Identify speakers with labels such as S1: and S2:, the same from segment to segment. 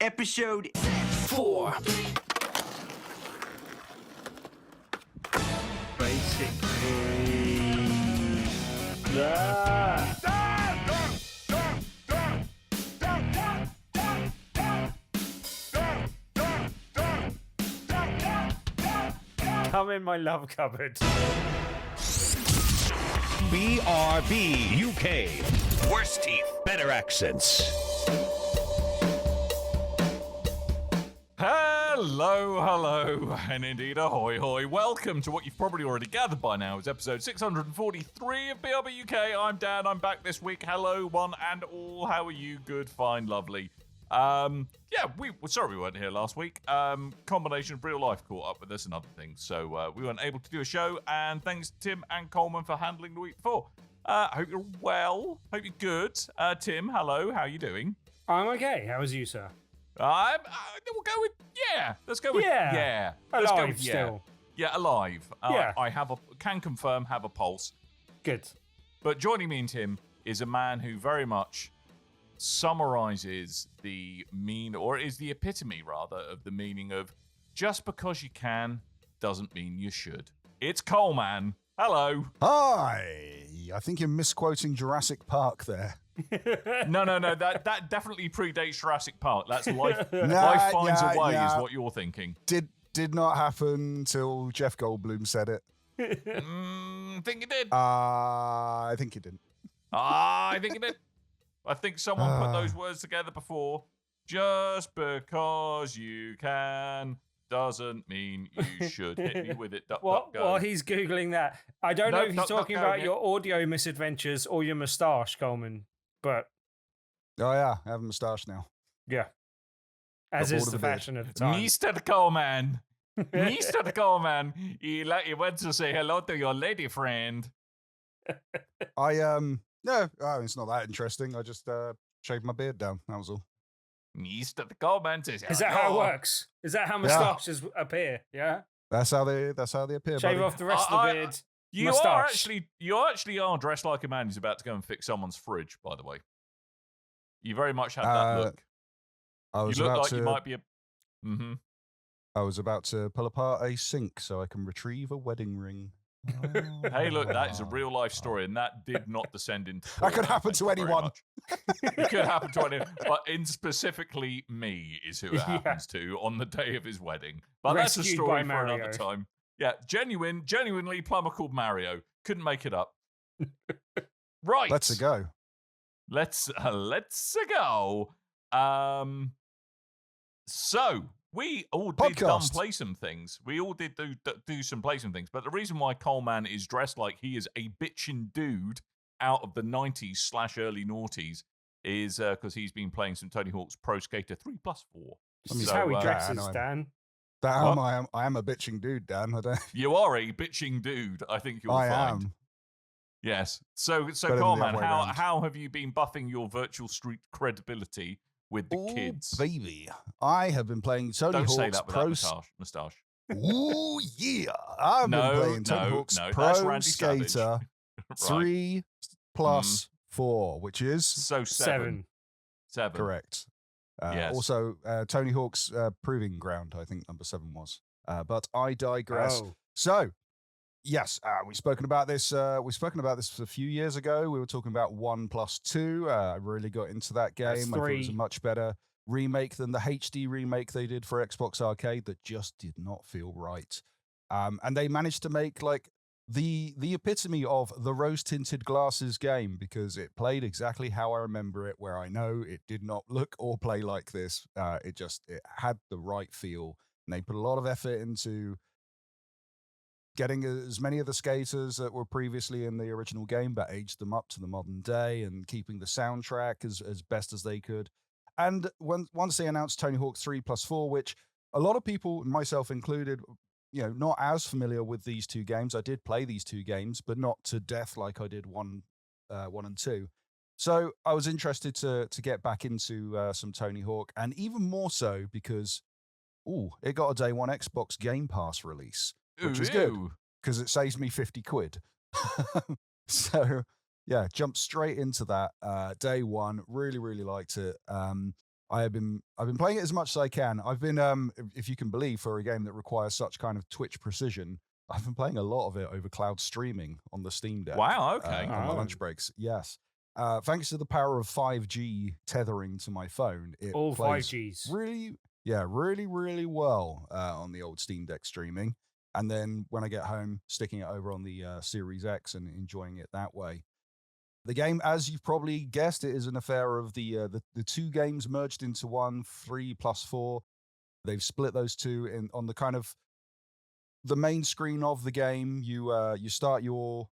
S1: Episode 4.
S2: Come in my love cupboard.
S3: BRB UK. Worse teeth, better accents.
S4: Hello, and indeed ahoy hoy. Welcome to what you've probably already gathered by now is episode 643 of BRB UK. I'm Dan, I'm back this week. Hello, one and all. How are you? Good, fine, lovely. Sorry we weren't here last week. Combination of real life caught up with us and other things, so we weren't able to do a show, and thanks to Tim and Coleman for handling the week before. Hope you're well, hope you're good. Tim, hello, how are you doing?
S2: I'm okay. How is you, sir?
S4: We'll go with yeah. Let's go with yeah. Let's
S2: Alive
S4: go with,
S2: still.
S4: Yeah, alive.
S2: Yeah.
S4: I can confirm, have a pulse.
S2: Good.
S4: But joining me and Tim is a man who very much summarizes the epitome, rather, of the meaning of just because you can doesn't mean you should. It's Coleman. Hello.
S5: Hi. I think you're misquoting Jurassic Park there.
S4: No. That definitely predates Jurassic Park. That's Life Finds a Way is what you're thinking.
S5: Did not happen till Jeff Goldblum said it.
S4: Think you did.
S5: I think you didn't.
S4: I think you did. I think someone put those words together before. Just because you can doesn't mean you should. Hit me with it. Duck,
S2: Well,
S4: duck, go.
S2: he's Googling that. I don't know if he's
S4: duck,
S2: talking
S4: go,
S2: about
S4: yeah.
S2: your audio misadventures or your moustache, Coleman. But,
S5: Oh yeah, I have a moustache now.
S2: yeah. As
S5: Got
S2: is
S5: bored
S2: the
S5: of a beard.
S2: fashion at the time.
S4: Mr. Coleman. Mr. Coleman. He went to say hello to your lady friend.
S5: It's not that interesting. I just shaved my beard down. That was all.
S4: Mr. Coleman says
S2: Is that how it works? Is that how moustaches appear? Yeah?
S5: That's how they appear.
S2: Shave
S5: buddy.
S2: off the rest of the beard.
S4: You
S2: Moustache.
S4: actually are dressed like a man who's about to go and fix someone's fridge, by the way. You very much have that look.
S5: I was
S4: You look
S5: about
S4: like
S5: to.
S4: you might be a... Mm-hmm.
S5: I was about to pull apart a sink so I can retrieve a wedding ring.
S4: Hey, look, that is a real life story, and that did not descend into...
S5: That could happen to
S4: Thank you very
S5: anyone.
S4: much. It could happen to anyone, but in specifically me is who it happens to on the day of his wedding. But that's a
S2: Rescued
S4: story
S2: by
S4: for
S2: Mario.
S4: another time. Yeah, genuinely plumber called Mario. Couldn't make it up. Right.
S5: Let's go.
S4: Let's go. So we all did play some things. We all did do some play some things. But the reason why Coleman is dressed like he is a bitchin' dude out of the 90s / early noughties is because he's been playing some Tony Hawk's Pro Skater 3+4.
S2: This is
S4: So,
S2: how he
S5: I
S2: dresses,
S5: know.
S2: Dan.
S5: I am a bitching dude, Dan.
S4: You are a bitching dude. I think you'll
S5: I
S4: find.
S5: am.
S4: Yes. So
S5: Better than the
S4: Coleman,
S5: other way around.
S4: how have you been buffing your virtual street credibility with the
S5: Ooh,
S4: kids?
S5: baby. I have been playing Tony
S4: Don't
S5: Hawk's
S4: say that
S5: Pro.
S4: without moustache.
S5: Ooh, yeah. I've been playing Tony Hawk's
S4: that's
S5: Pro
S4: Randy Savage.
S5: Skater
S4: Right.
S5: 3+4, which is
S4: So seven.
S5: correct.
S4: Yes.
S5: Also, Tony Hawk's Proving Ground, I think number 7 was. But I digress.
S2: Oh.
S5: So, yes, we've spoken about this. We've spoken about this a few years ago. We were talking about 1+2. I really got into that game.
S2: That's
S5: I thought it was a
S2: 3.
S5: much better remake than the HD remake they did for Xbox Arcade that just did not feel right. And they managed to make like the epitome of the rose-tinted glasses game because it played exactly how I remember it, where I know it did not look or play like this. It had the right feel. And they put a lot of effort into getting as many of the skaters that were previously in the original game, but aged them up to the modern day and keeping the soundtrack as best as they could. And once they announced Tony Hawk 3+4, which a lot of people, myself included, not as familiar with these two games. I did play these two games, but not to death like I did 1 and 2. So I was interested to get back into some Tony Hawk, and even more so because, it got a day one Xbox Game Pass release, which is good because it saves me 50 quid. So yeah, jumped straight into that day one. Really, really liked it. I've been playing it as much as I can. I've been, if you can believe, for a game that requires such kind of Twitch precision, I've been playing a lot of it over cloud streaming on the Steam Deck.
S4: Wow, okay.
S5: On my lunch breaks, yes. Thanks to the power of 5G tethering to my phone, it
S2: All
S5: plays
S2: 5Gs.
S5: really well on the old Steam Deck streaming. And then when I get home, sticking it over on the Series X and enjoying it that way. The game, as you've probably guessed, it is an affair of the two games merged into one, 3 + 4. They've split those two on the kind of the main screen of the game. You start your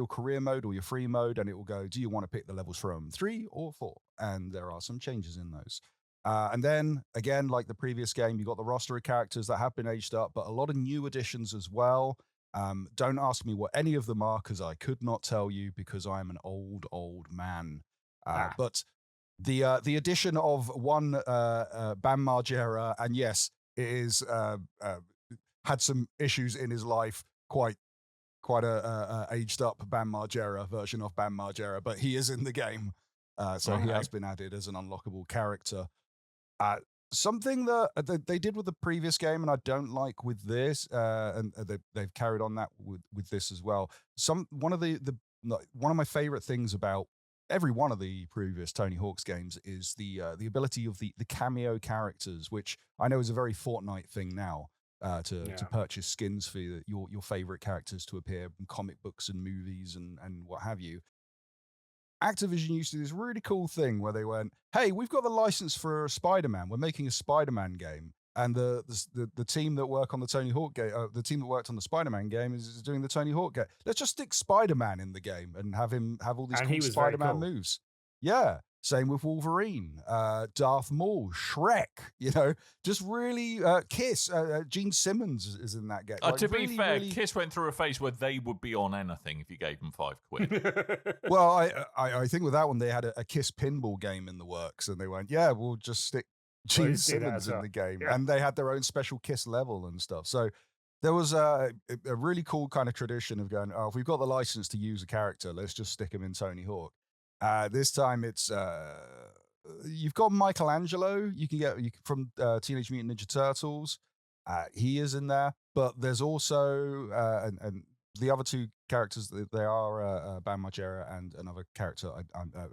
S5: career mode or your free mode, and it will go, do you want to pick the levels from 3 or 4? And there are some changes in those. And then, again, like the previous game, you got the roster of characters that have been aged up, but a lot of new additions as well. Don't ask me what any of them are, because I could not tell you, because I am an old man. But the addition of one Bam Margera, and yes, it is had some issues in his life, quite a aged up Bam Margera version of Bam Margera, but he is in the game, so he has been added as an unlockable character. Something that they did with the previous game, and I don't like with this, and they've carried on that with this as well. One of my favorite things about every one of the previous Tony Hawk's games is the ability of the cameo characters, which I know is a very Fortnite thing now, to purchase skins for your favorite characters to appear in comic books and movies and what have you. Activision used to do this really cool thing where they went, hey, we've got the license for Spider-Man. We're making a Spider-Man game. And the team that work on the Tony Hawk game, the team that worked on the Spider-Man game is doing the Tony Hawk game. Let's just stick Spider-Man in the game and have all these cool Spider-Man moves. Yeah. Same with Wolverine, Darth Maul, Shrek, just really Kiss. Gene Simmons is in that game.
S4: To be fair, Kiss went through a phase where they would be on anything if you gave them £5.
S5: Well, I think with that one, they had a Kiss pinball game in the works, and they went, yeah, we'll just stick Gene Simmons in the game. Yeah. And they had their own special Kiss level and stuff. So there was a really cool kind of tradition of going, if we've got the license to use a character, let's just stick him in Tony Hawk. This time it's you've got Michelangelo. You can get from Teenage Mutant Ninja Turtles. He is in there, but there's also and the other two characters. They are Bam Margera and another character,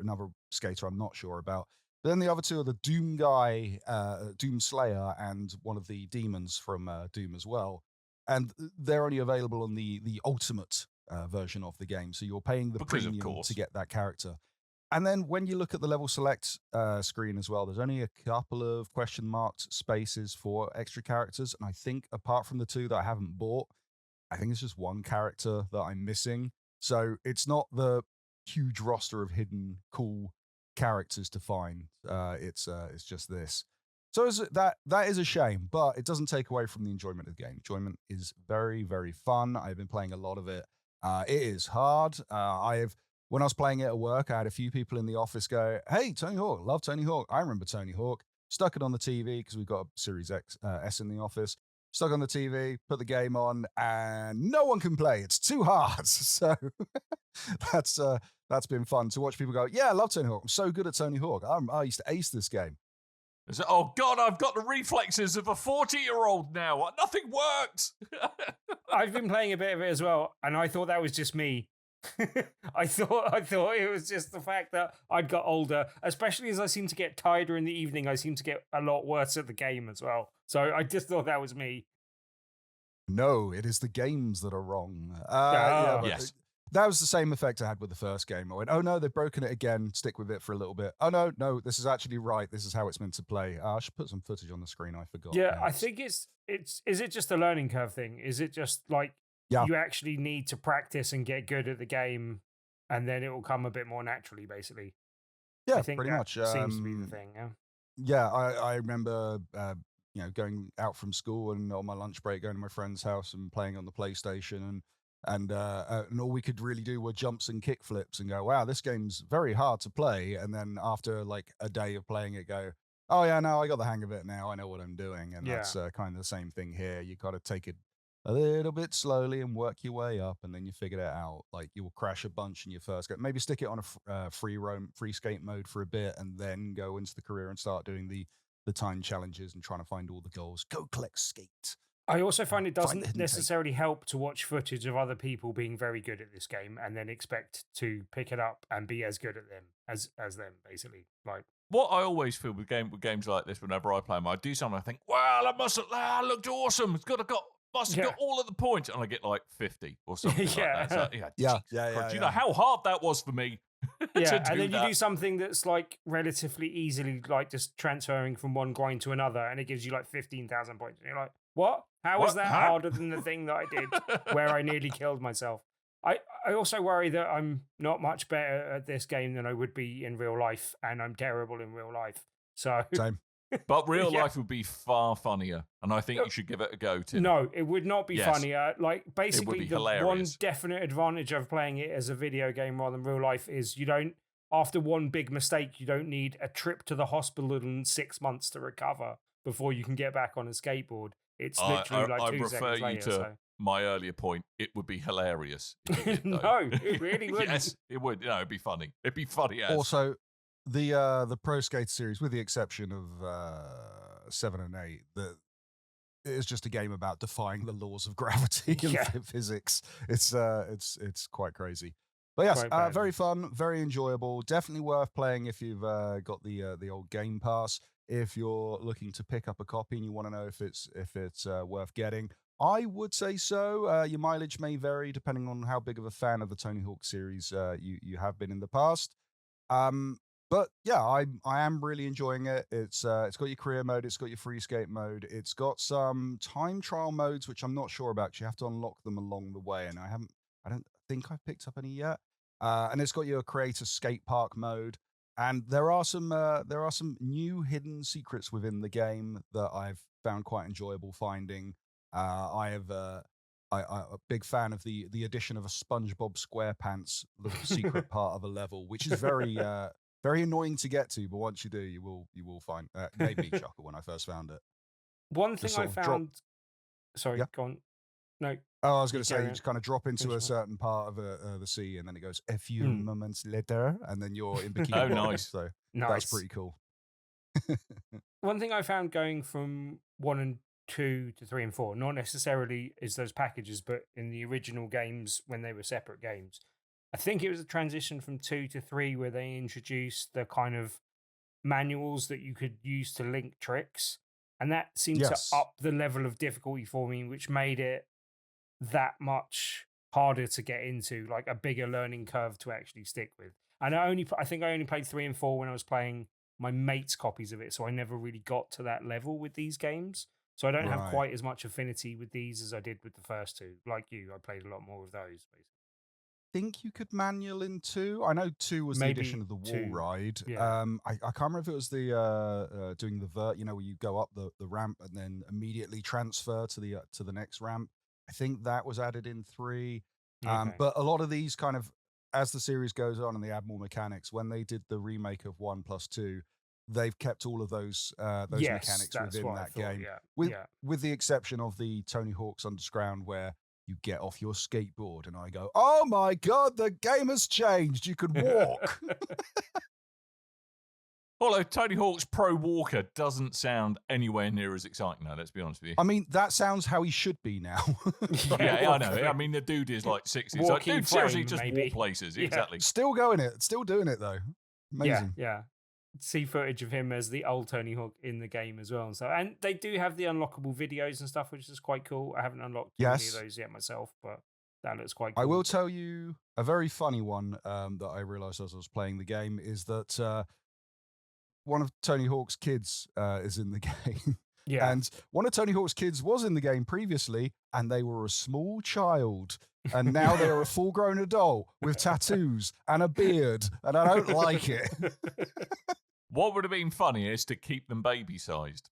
S5: another skater. I'm not sure about. But then the other two are the Doom guy, Doom Slayer, and one of the demons from Doom as well. And they're only available on the ultimate version of the game, so you're paying the premium to get that character. And then when you look at the level select screen as well, there's only a couple of question marked spaces for extra characters. And I think apart from the two that I haven't bought, I think it's just one character that I'm missing. So it's not the huge roster of hidden cool characters to find. It's just this. So that is a shame, but it doesn't take away from the enjoyment of the game. Enjoyment is very, very fun. I've been playing a lot of it. It is hard. When I was playing it at work, I had a few people in the office go, hey, Tony Hawk, love Tony Hawk. I remember Tony Hawk. Stuck it on the TV because we've got a Series S in the office. Stuck on the TV, put the game on, and no one can play. It's too hard. So that's been fun to watch people go, yeah, I love Tony Hawk. I'm so good at Tony Hawk. I used to ace this game.
S4: Oh, God, I've got the reflexes of a 40-year-old now. Nothing works.
S2: I've been playing a bit of it as well, and I thought that was just me. I thought it was just the fact that I'd got older, especially as I seem to get tireder in the evening. I seem to get a lot worse at the game as well. So I just thought that was me.
S5: No, it is the games that are wrong.
S4: Yes.
S5: That was the same effect I had with the first game. I went, oh no, they've broken it again. Stick with it for a little bit. Oh no, this is actually right. This is how it's meant to play. I should put some footage on the screen. I forgot.
S2: Yeah, I think is it just a learning curve thing? Is it just like you actually need to practice and get good at the game, and then it will come a bit more naturally, basically?
S5: Yeah,
S2: I think
S5: pretty much.
S2: Seems to be the thing. Yeah.
S5: Yeah, I remember going out from school and on my lunch break going to my friend's house and playing on the PlayStation and all we could really do were jumps and kick flips and go, wow, this game's very hard to play. And then after like a day of playing it, go, oh yeah, no, I got the hang of it now. I know what I'm doing. And that's kind of the same thing here. You got to take it a little bit slowly and work your way up, and then you figure it out. Like you will crash a bunch in your first go. Maybe stick it on a free skate mode for a bit, and then go into the career and start doing the time challenges and trying to find all the goals. Go collect skate.
S2: I also find it doesn't necessarily help to watch footage of other people being very good at this game and then expect to pick it up and be as good at them as them, basically. Like
S4: what I always feel with games like this, whenever I play them, I do something, I think, wow, that looked awesome. Must have got all of the points, and I get like 50 or something like that. So,
S5: yeah.
S4: Do you know how hard that was for me?
S2: Yeah, and then you do something that's like relatively easily, like just transferring from one grind to another, and it gives you like 15,000 points. And you're like, what? How was that harder than the thing that I did where I nearly killed myself? I also worry that I'm not much better at this game than I would be in real life, and I'm terrible in real life. So
S5: Same.
S4: But real life would be far funnier, and I think you should give it a go, Tim.
S2: No, it would not be funnier. Like, basically, the
S4: hilarious.
S2: one definite advantage of playing it as a video game rather than real life is you don't, after one big mistake, you don't need a trip to the hospital and 6 months to recover before you can get back on a skateboard. It's literally like 2 seconds later.
S4: To my earlier point, it would be hilarious.
S2: No, it really wouldn't.
S4: Yes, it would. No, it'd be funny. It'd be funny as.
S5: Also, the Pro Skate series, with the exception of 7 and 8, that it is just a game about defying the laws of gravity and physics. It's quite crazy. But yes, very fun, very enjoyable. Definitely worth playing if you've got the old Game Pass. If you're looking to pick up a copy and you want to know if it's worth getting, I would say so. Your mileage may vary depending on how big of a fan of the Tony Hawk series you have been in the past. But yeah, I am really enjoying it. It's got your career mode, it's got your free skate mode, it's got some time trial modes which I'm not sure about. You have to unlock them along the way, and I don't think I've picked up any yet. And it's got your creator skate park mode, and there are some new hidden secrets within the game that I've found quite enjoyable finding. I'm a big fan of the addition of a SpongeBob SquarePants little secret part of a level, which is very annoying to get to, but once you do, you will find. Made me chuckle when I first found it.
S2: One thing I found. Sorry, go on. No.
S5: Oh, I was going to say, you just kind of drop into a certain part of the sea, and then it goes a few moments later, and then you're in bikini.
S4: Oh, nice.
S5: So
S2: nice.
S5: That's pretty cool.
S2: One thing I found going from 1 and 2 to 3 and 4, not necessarily is those packages, but in the original games when they were separate games, I think it was a transition from 2 to 3 where they introduced the kind of manuals that you could use to link tricks, and that seemed to up the level of difficulty for me, which made it that much harder to get into, like a bigger learning curve to actually stick with. And I think I only played 3 and 4 when I was playing my mate's copies of it, so I never really got to that level with these games. So I don't have quite as much affinity with these as I did with the first 2. Like you, I played a lot more of those, basically.
S5: I think you could manual in 2. I know 2 was the addition of the wall ride.
S2: Yeah.
S5: I can't remember if it was the doing the vert, where you go up the ramp and then immediately transfer to the next ramp. I think that was added in 3.
S2: Okay.
S5: But a lot of these kind of, as the series goes on and they add more mechanics, when they did the remake of 1+2, they've kept all of those mechanics within that game. With the exception of the Tony Hawk's Underground, where you get off your skateboard and I go, oh my God, the game has changed. You can walk.
S4: Although Tony Hawk's Pro Walker doesn't sound anywhere near as exciting now, let's be honest with you.
S5: I mean, that sounds how he should be now.
S4: Yeah, I know. I mean, the dude is like 60. It's like, dude, seriously, just walk places. Yeah. Exactly.
S5: Still doing it though. Amazing.
S2: Yeah. See footage of him as the old Tony Hawk in the game as well. And they do have the unlockable videos and stuff, which is quite cool. I haven't unlocked any of those yet myself, but that looks quite cool.
S5: I will tell you a very funny one that I realized as I was playing the game is that one of Tony Hawk's kids is in the game.
S2: Yeah.
S5: And one of Tony Hawk's kids was in the game previously, and they were a small child. And now they're a full-grown adult with tattoos and a beard, and I don't like it.
S4: What would have been funny is to keep them baby-sized.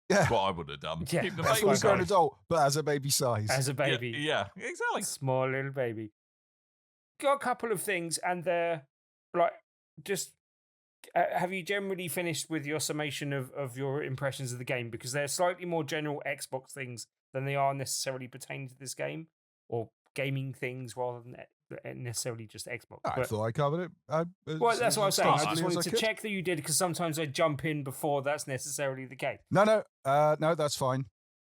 S5: Yeah.
S4: That's what I would have done.
S2: Yeah.
S4: Keep them
S5: a full-grown
S4: baby-sized.
S5: adult, but as a baby size.
S2: As a baby.
S4: Yeah, exactly.
S2: Small little baby. Got a couple of things, and they're like just have you generally finished with your summation of your impressions of the game? Because they're slightly more general Xbox things than they are necessarily pertaining to this game, or gaming things rather than necessarily just Xbox.
S5: I thought I covered it.
S2: Well, that's what I was saying. I just
S5: extensively
S2: wanted
S5: as
S2: to
S5: could.
S2: check that you did, because sometimes I jump in before that's necessarily the case.
S5: No, that's fine.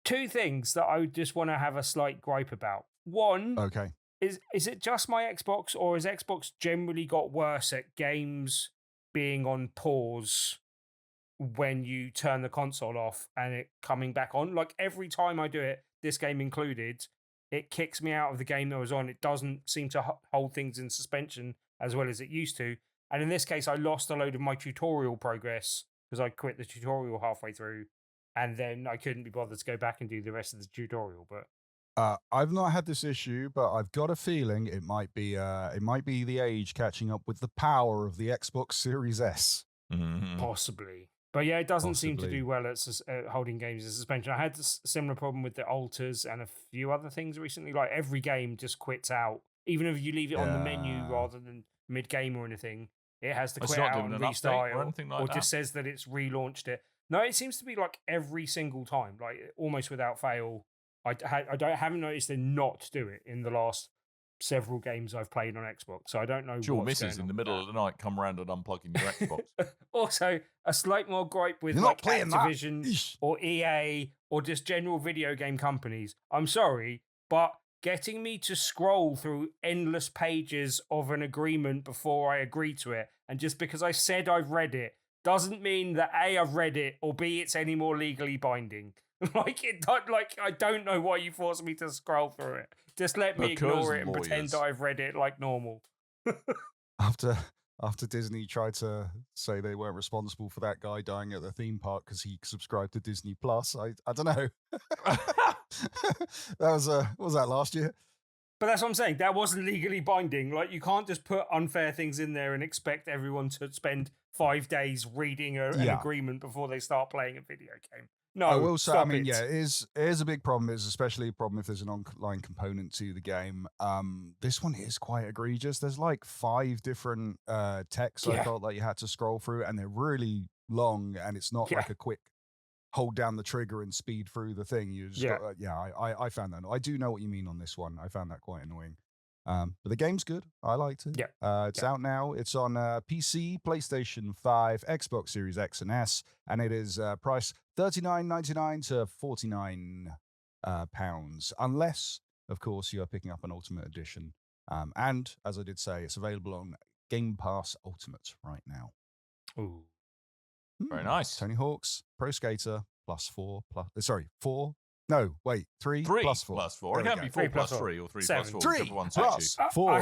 S2: Two things that I would just want to have a slight gripe about. One,
S5: Okay.
S2: is it just my Xbox, or has Xbox generally got worse at games being on pause when you turn the console off and it coming back on? Like, every time I do it, this game included, it kicks me out of the game that I was on. It doesn't seem to hold things in suspension as well as it used to. And in this case, I lost a load of my tutorial progress because I quit the tutorial halfway through, and then I couldn't be bothered to go back and do the rest of the tutorial. But
S5: I've not had this issue, but I've got a feeling it might be the age catching up with the power of the Xbox Series S.
S2: Possibly. But yeah, it doesn't seem to
S5: Possibly.
S2: do well at holding games in suspension. I had a similar problem with the alters and a few other things recently. Like, every game just quits out. Even if you leave it on the menu
S5: Yeah.
S2: rather than mid-game or anything, it has to
S4: It's
S2: quit
S4: not
S2: out
S4: doing
S2: and
S4: an update
S2: restart
S4: or anything like
S2: or
S4: that?
S2: just says that it's relaunched it. No, it seems to be like every single time, like almost without fail. I haven't noticed it not do it in the last several games I've played on Xbox, so I don't know.
S4: Your
S2: what's
S4: missus
S2: going
S4: in the
S2: on
S4: middle
S2: with
S4: of the night come around and unplugging your Xbox.
S2: that. Also, a slight more gripe with
S5: You're not
S2: like
S5: playing that.
S2: Activision
S5: Eesh.
S2: or EA or just general video game companies. I'm sorry, but getting me to scroll through endless pages of an agreement before I agree to it, and just because I said I've read it, doesn't mean that A, I've read it, or B, it's any more legally binding. I don't know why you forced me to scroll through it. Just let me
S4: Because
S2: ignore it and pretend
S4: lawyers.
S2: that I've read it like normal.
S5: After Disney tried to say they weren't responsible for that guy dying at the theme park because he subscribed to Disney Plus, I don't know. That was what was that last year?
S2: But that's what I'm saying. That wasn't legally binding. Like, you can't just put unfair things in there and expect everyone to spend 5 days reading an
S5: Yeah.
S2: agreement before they start playing a video game. No,
S5: I will say, I
S2: stop
S5: mean,
S2: it.
S5: yeah, it is a big problem. It's especially a problem if there's an online component to the game. This one is quite egregious. There's like 5 different texts I
S2: Yeah.
S5: felt like you had to scroll through, and they're really long, and it's not
S2: Yeah.
S5: like a quick hold down the trigger and speed through the thing. You just
S2: Yeah.
S5: I found that. I do know what you mean on this one. I found that quite annoying. But the game's good. I liked it.
S2: Yeah.
S5: It's out now. It's on PC, PlayStation 5, Xbox Series X and S, and it is priced $39.99 to £49, unless, of course, you are picking up an Ultimate Edition. And as I did say, it's available on Game Pass Ultimate right now.
S2: Ooh.
S4: Very nice.
S5: Tony Hawk's Pro Skater +4 4. No, wait, 3
S4: 3
S5: plus 4.
S4: plus 4. It
S5: There
S4: can
S5: we
S4: be
S5: go.
S4: 4
S2: 3
S4: plus
S2: plus
S4: 3 or 3
S2: 7.
S4: plus 4.
S5: 3
S4: whichever one
S5: plus
S4: suits you.
S5: 4.
S2: I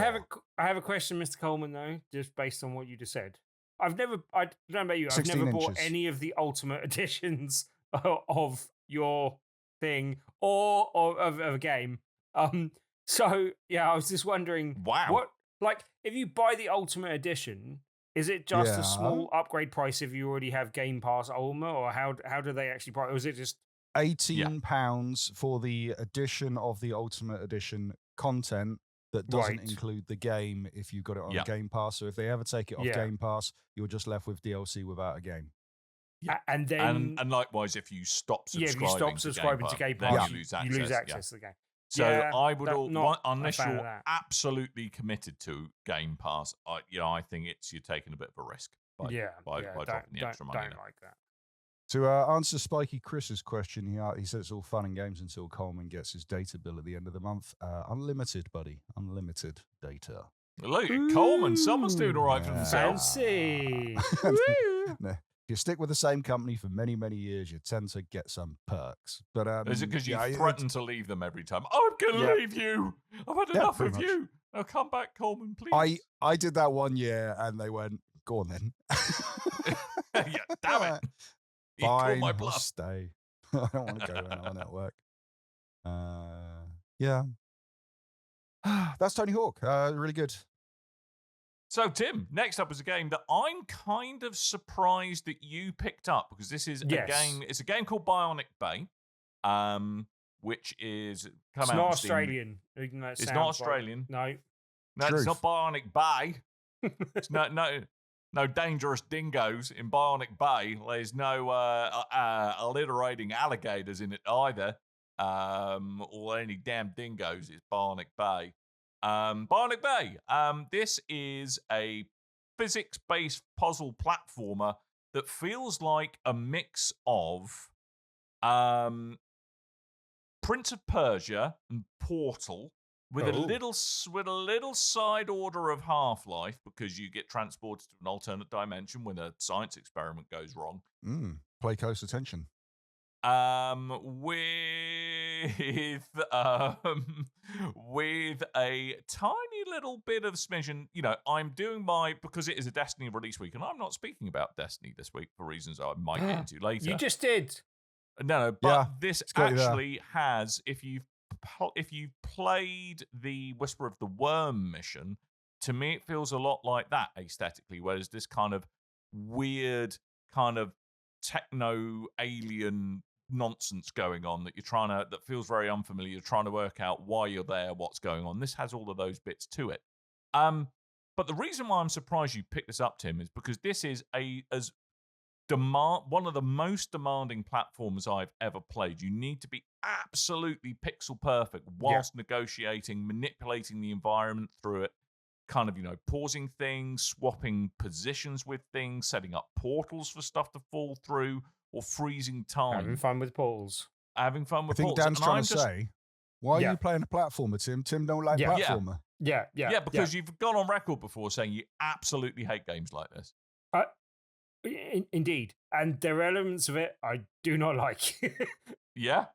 S2: have a question, Mr. Coleman, though, just based on what you just said. I don't know about you. I've
S5: 16
S2: never bought
S5: inches.
S2: any of the Ultimate Editions of your thing or of a game. So yeah, I was just wondering,
S4: Wow.
S2: what, like, if you buy the Ultimate Edition, is it just
S5: Yeah.
S2: a small upgrade price if you already have Game Pass Ultimate, or how do they actually price? Or is it just
S5: £18 for the addition of the Ultimate Edition content that doesn't
S2: Right.
S5: include the game if you've got it on
S4: Yeah.
S5: Game Pass. So if they ever take it off
S2: Yeah.
S5: Game Pass, you're just left with DLC without a game.
S2: and then
S4: And likewise, if you stop
S2: yeah,
S4: subscribing,
S2: if you stop subscribing to Game
S4: then
S2: Pass,
S4: you lose
S2: you lose
S4: yeah.
S2: access to the game.
S4: So
S2: Yeah,
S4: I would,
S2: not
S4: unless
S2: a fan of
S4: you're
S2: that.
S4: absolutely committed to Game Pass, I think you're taking a bit of a risk by dropping the extra money.
S2: Don't
S4: there.
S2: like that.
S5: To answer Spiky Chris's question, he said it's all fun and games until Coleman gets his data bill at the end of the month. Unlimited, buddy. Unlimited data.
S4: Look at Coleman. Someone's doing all right for
S5: Yeah.
S4: themselves.
S2: Fancy.
S5: No, if you stick with the same company for many, many years, you tend to get some perks. But
S4: Is it because you
S5: yeah,
S4: threaten to leave them every time? I'm going to
S2: Yeah.
S4: leave you. I've had
S5: Yeah,
S4: enough
S5: pretty
S4: of
S5: much.
S4: you. Now come back, Coleman, please.
S5: I did that one year, and they went, "Go on then."
S4: Yeah, damn it. You
S5: Fine,
S4: called my
S5: I'll
S4: bluff.
S5: stay. I don't want to go when I'm at work. Yeah. That's Tony Hawk. Really good.
S4: So, Tim, next up is a game that I'm kind of surprised that you picked up, because this is
S2: Yes.
S4: a game. It's a game called Bionic Bay, which is come
S2: It's
S4: out
S2: not
S4: on Steam.
S2: Australian. Even though it
S4: It's not
S2: sounds like-
S4: Australian.
S2: no.
S4: No, it's
S5: Truth.
S4: not Bionic Bay. It's no. no dangerous dingoes in Bionic Bay. There's no alliterating alligators in it either, or any damn dingoes. It's Bionic Bay. Bionic Bay. This is a physics-based puzzle platformer that feels like a mix of Prince of Persia and Portal with a little side order of Half-Life, because you get transported to an alternate dimension when a science experiment goes wrong.
S5: Play close attention.
S4: With a tiny little bit of smidgen, I'm doing because it is a Destiny release week, and I'm not speaking about Destiny this week for reasons I might get into later.
S2: You just did.
S4: No, but this actually has, if you've played the Whisper of the Worm mission, to me it feels a lot like that aesthetically, whereas this kind of weird kind of techno alien nonsense going on that feels very unfamiliar. You're trying to work out why you're there, what's going on. This has all of those bits to it. But the reason why I'm surprised you picked this up, Tim, is because this is one of the most demanding platformers I've ever played. You need to be absolutely pixel perfect whilst negotiating, manipulating the environment through it, kind of, pausing things, swapping positions with things, setting up portals for stuff to fall through, or freezing time.
S2: Having fun with portals.
S5: I think Dan's trying to say, why are you playing a platformer, Tim? Tim don't like platformer.
S2: Yeah,
S4: because you've gone on record before saying you absolutely hate games like this.
S2: Indeed. And there are elements of it I do not like.
S4: Yeah.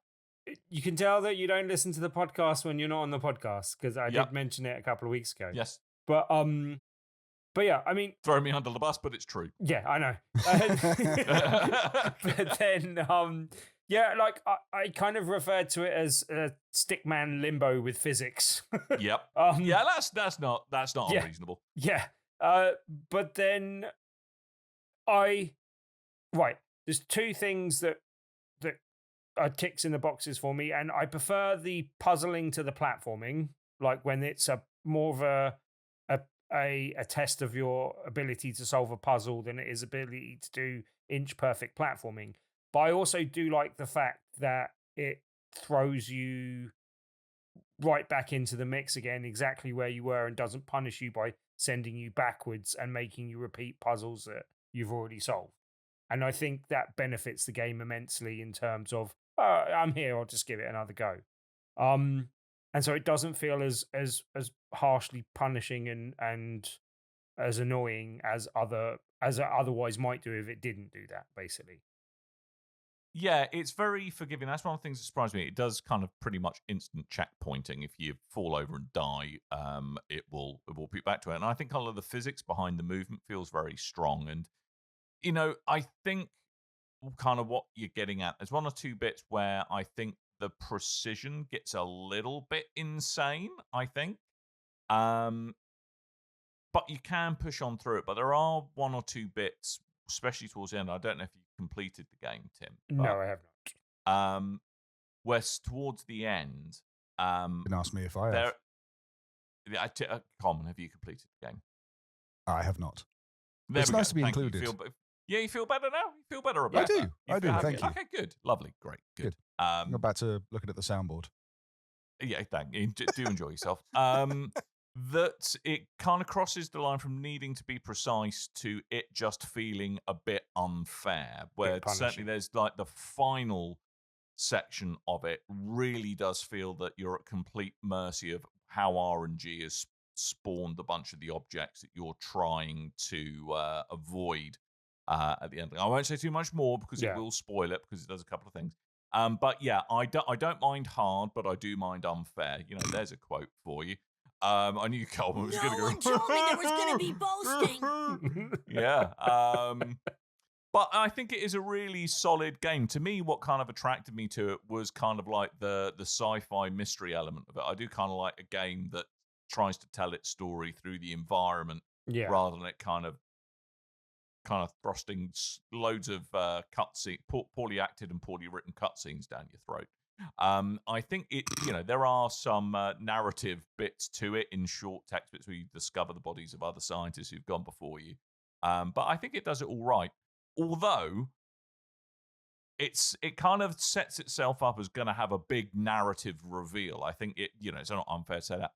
S2: You can tell that you don't listen to the podcast when you're not on the podcast, because I did mention it a couple of weeks ago.
S4: Yes.
S2: But yeah, I mean,
S4: throw me under the bus, but it's true.
S2: Yeah, I know. But then, like I kind of referred to it as a stickman limbo with physics.
S4: Yep. That's not unreasonable.
S2: Yeah. But then there's two things that are ticks in the boxes for me, and I prefer the puzzling to the platforming, like when it's more of a test of your ability to solve a puzzle than it is ability to do inch perfect platforming. But I also do like the fact that it throws you right back into the mix again, exactly where you were, and doesn't punish you by sending you backwards and making you repeat puzzles that you've already solved. And I think that benefits the game immensely in terms of, I'm here, I'll just give it another go. And so it doesn't feel as harshly punishing and as annoying as it otherwise might do if it didn't do that, basically.
S4: Yeah, it's very forgiving. That's one of the things that surprised me. It does kind of pretty much instant checkpointing. If you fall over and die, it will put you back to it. And I think all of the physics behind the movement feels very strong. And, I think kind of what you're getting at, there's one or two bits where I think the precision gets a little bit insane, I think. But you can push on through it. But there are one or two bits, especially towards the end. I don't know if you've completed the game, Tim.
S2: No, I have not.
S4: Where towards the end...
S5: you can ask me if I have.
S4: Coleman, have you completed the game?
S5: I have not.
S4: It's
S5: nice to be included.
S4: You feel better now? You feel better about it?
S5: I do. Thank you.
S4: Okay, good. Lovely. Great. Good.
S5: Go back to looking at the soundboard.
S4: Yeah, thank you. Do enjoy yourself. That it kind of crosses the line from needing to be precise to it just feeling a bit unfair, where certainly there's like the final section of it really does feel that you're at complete mercy of how RNG has spawned a bunch of the objects that you're trying to avoid at the end. I won't say too much more because it will spoil it, because it does a couple of things. But yeah, I don't mind hard, but I do mind unfair. There's a quote for you. I knew Coleman was going to go.
S1: No one told me there was going to be boasting.
S4: Yeah. But I think it is a really solid game. To me, what kind of attracted me to it was kind of like the sci-fi mystery element of it. I do kind of like a game that tries to tell its story through the environment rather than it kind of thrusting loads of poorly acted and poorly written cutscenes down your throat. I think there are some narrative bits to it in short text bits where you discover the bodies of other scientists who've gone before you. But I think it does it all right. Although it kind of sets itself up as going to have a big narrative reveal. I think it's not unfair to say that.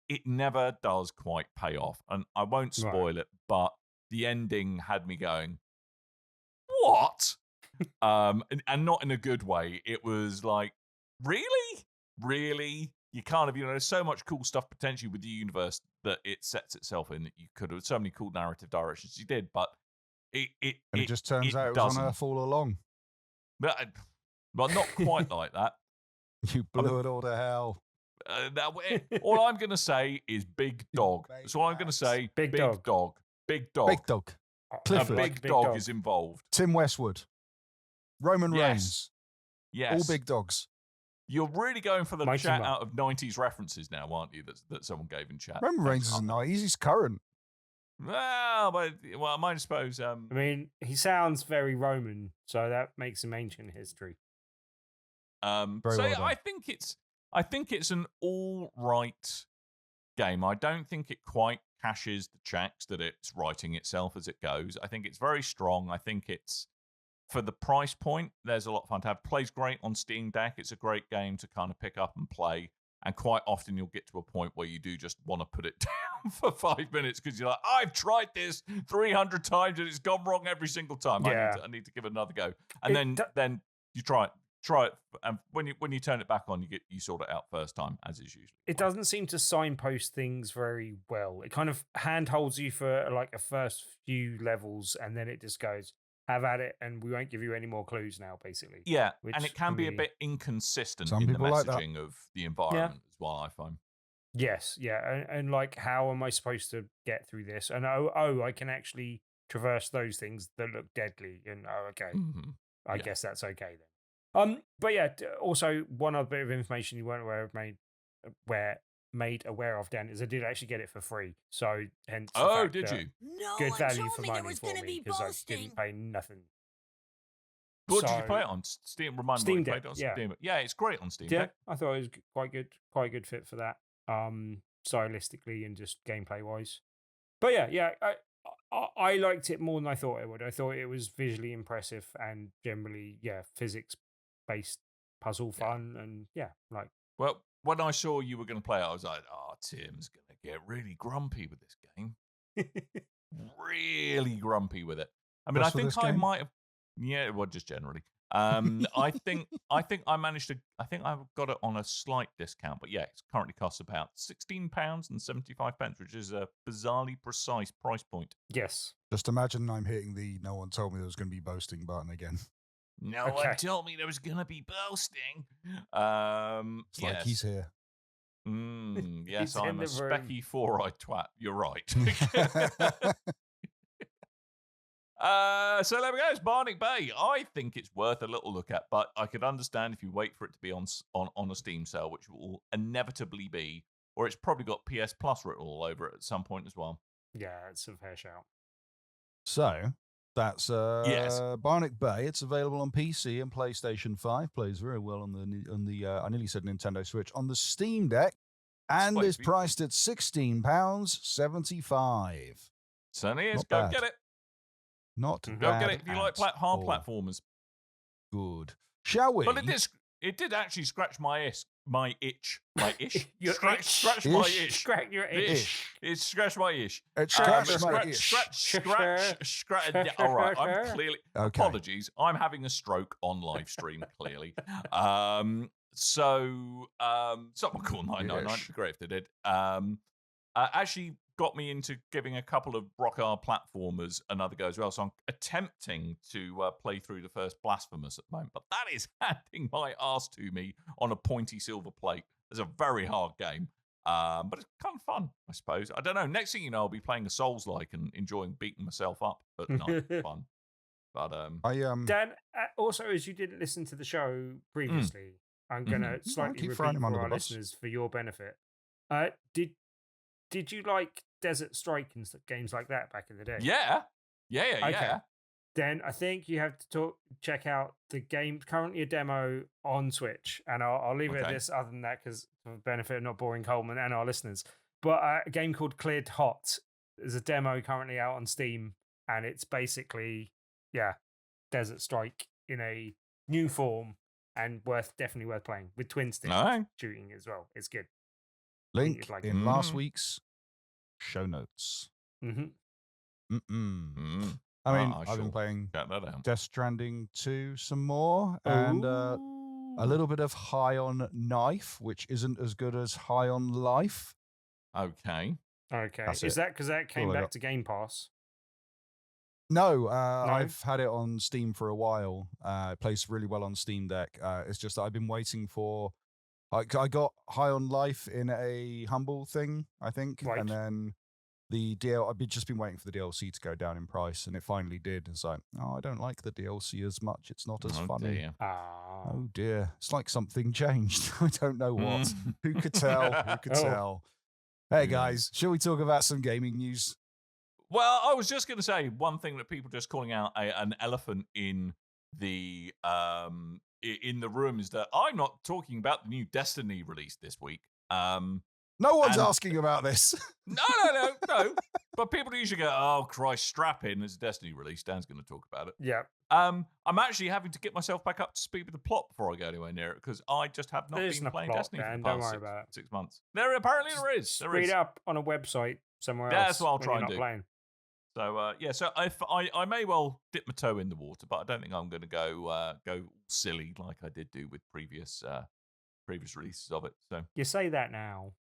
S4: It never does quite pay off. And I won't spoil it, but the ending had me going, what? and not in a good way. It was like, really? You kind of, there's so much cool stuff potentially with the universe that it sets itself in that you could have so many cool narrative directions you did, but it
S5: just turns out it was on Earth all along.
S4: Well, not quite like that.
S5: You blew it all to hell.
S4: All I'm going to say is big dog. That's all I'm going to say. Big dog.
S5: Big dog.
S4: A big dog is involved.
S5: Tim Westwood. Roman Reigns.
S4: Yes.
S5: All big dogs.
S4: You're really going for the
S2: Mighty
S4: chat
S2: Muck.
S4: out of 90s references now, aren't you? That someone gave in chat.
S5: Roman Reigns isn't 90s. He's current.
S4: Well, I might suppose.
S2: I mean, he sounds very Roman, so that makes him ancient history.
S4: I think it's an all right game. I don't think it quite cashes the checks that it's writing itself as it goes. I think it's very strong. I think it's, for the price point, there's a lot of fun to have. Plays great on Steam Deck. It's a great game to kind of pick up and play. And quite often you'll get to a point where you do just want to put it down for 5 minutes because you're like, I've tried this 300 times and it's gone wrong every single time.
S2: Yeah.
S4: I need to give it another go. And then you try it, and when you turn it back on, you sort it out first time, as is usually.
S2: It doesn't seem to signpost things very well. It kind of handholds you for like a first few levels, and then it just goes, have at it, and we won't give you any more clues now, basically.
S4: Yeah,
S2: Which
S4: and it can be a
S2: me-
S4: bit inconsistent
S5: Some
S4: in the
S5: people like that.
S4: messaging of the environment as well, I find.
S2: Yes, yeah, and like, how am I supposed to get through this? And I can actually traverse those things that look deadly, and okay, I guess that's okay then. But yeah, also one other bit of information you weren't made aware of, Dan, is I did actually get it for free. So hence, the fact
S4: did
S2: that
S4: you?
S1: No
S2: good
S1: one
S2: value
S1: told
S2: for
S1: me there
S2: money
S1: was
S2: for
S1: going to
S2: me
S1: be
S2: because I
S1: boasting.
S2: didn't pay nothing.
S4: What did you
S2: So-
S4: play it on? Steam? Remind me,
S2: Steam
S4: what you
S2: Deck,
S4: played it on
S2: yeah.
S4: Steam. Yeah, it's great on Steam
S2: Yeah,
S4: Deck.
S2: I thought it was quite a good fit for that, stylistically and just gameplay wise. But yeah, I liked it more than I thought it would. I thought it was visually impressive and generally, physics based puzzle fun, and like.
S4: Well, when I saw you were going to play it, I was like, Tim's going to get really grumpy with this game. Really grumpy with it. I mean,
S5: Just
S4: I
S5: for
S4: think
S5: this
S4: I
S5: game?
S4: might have. Yeah, well, just generally. I think I managed to. I think I've got it on a slight discount, but yeah, it currently costs about £16.75, which is a bizarrely precise price point.
S2: Yes.
S5: Just imagine I'm hitting the no one told me there was going to be boasting button again.
S4: No
S2: Okay.
S4: one told me there was going to be boasting.
S5: It's like he's here.
S4: Yes,
S2: He's in
S4: I'm a
S2: the room.
S4: specky four-eyed twat. You're right. So there we go. It's Bionic Bay. I think it's worth a little look at, but I could understand if you wait for it to be on a Steam sale, which will inevitably be, or it's probably got PS Plus written all over it at some point as well.
S2: Yeah, it's a fair shout.
S5: So that's
S4: Yes.
S5: Bionic Bay. It's available on PC and PlayStation 5. Plays very well on the I nearly said Nintendo Switch, on the Steam Deck, and
S4: Wait,
S5: is priced at £16.75.
S4: Certainly is.
S5: Not
S4: Go
S5: bad.
S4: get it.
S5: Not
S2: Mhm.
S4: Go
S5: bad.
S4: get it if you like
S5: at
S4: hard
S5: all.
S4: platformers.
S5: Good. Shall we?
S4: But it did actually scratch my itch. My itch.
S2: Your
S4: Scratch
S2: itch?
S4: my
S5: Ish?
S4: itch.
S2: Scratch your itch.
S5: Ish.
S4: It scratched my ish.
S5: It scratched my
S4: scratch,
S5: ish.
S4: scratch. All right, I'm clearly.
S5: Okay.
S4: Apologies, I'm having a stroke on live stream. Clearly, someone called 999. It'd be great if they did. Actually got me into giving a couple of rock hard platformers another go as well. So I'm attempting to play through the first Blasphemous at the moment, but that is handing my ass to me on a pointy silver plate. It's a very hard game. But it's kind of fun, I suppose. I don't know. Next thing you know, I'll be playing a Souls-like and enjoying beating myself up at night. Fun. But
S2: Dan, also, as you didn't listen to the show previously, I'm going to
S5: I
S2: slightly
S5: keep
S2: repeat
S5: throwing him
S2: for
S5: under
S2: our
S5: the bus.
S2: listeners for your benefit. Did you like Desert Strike and games like that back in the day?
S4: yeah.
S2: Okay. Then I think you have to check out the game, currently a demo on Switch, and I'll leave it at
S4: Okay.
S2: this other than that because for the benefit of not boring Coleman and our listeners. But a game called Cleared Hot is a demo currently out on Steam and it's basically Desert Strike in a new form and definitely worth playing with twin stick shooting as well. It's good.
S5: Link
S2: like
S5: in last week's show notes.
S2: Mm-hmm.
S5: I mean, I've been playing Death Stranding 2 some more, and a little bit of High on Knife, which isn't as good as High on Life.
S4: Okay.
S2: Is that because that came back to Game Pass?
S5: No, I've had it on Steam for a while. It plays really well on Steam Deck. It's just that I've been waiting for... I got High on Life in a Humble thing, I think, and then I've just been waiting for the DLC to go down in price, and it finally did. It's like, I don't like the DLC as much. It's not as funny.
S4: Dear.
S5: Oh dear, it's like something changed. I don't know what. Who could tell? Who could tell? Hey guys, shall we talk about some gaming news?
S4: Well, I was just going to say one thing that people just calling out an elephant in the room is that I'm not talking about the new Destiny release this week.
S5: No one's asking about this.
S4: No. But people usually go, "Oh Christ, strap in!" There's a Destiny release. Dan's going to talk about it.
S2: Yeah.
S4: I'm actually having to get myself back up to speed with the plot before I go anywhere near it because I just have not been playing Destiny for the past 6 months. There is.
S2: Read up on a website somewhere else.
S4: That's what I'll try and do.
S2: Playing.
S4: So so I may well dip my toe in the water, but I don't think I'm going to go silly like I did do with previous releases of it. So
S2: you say that now.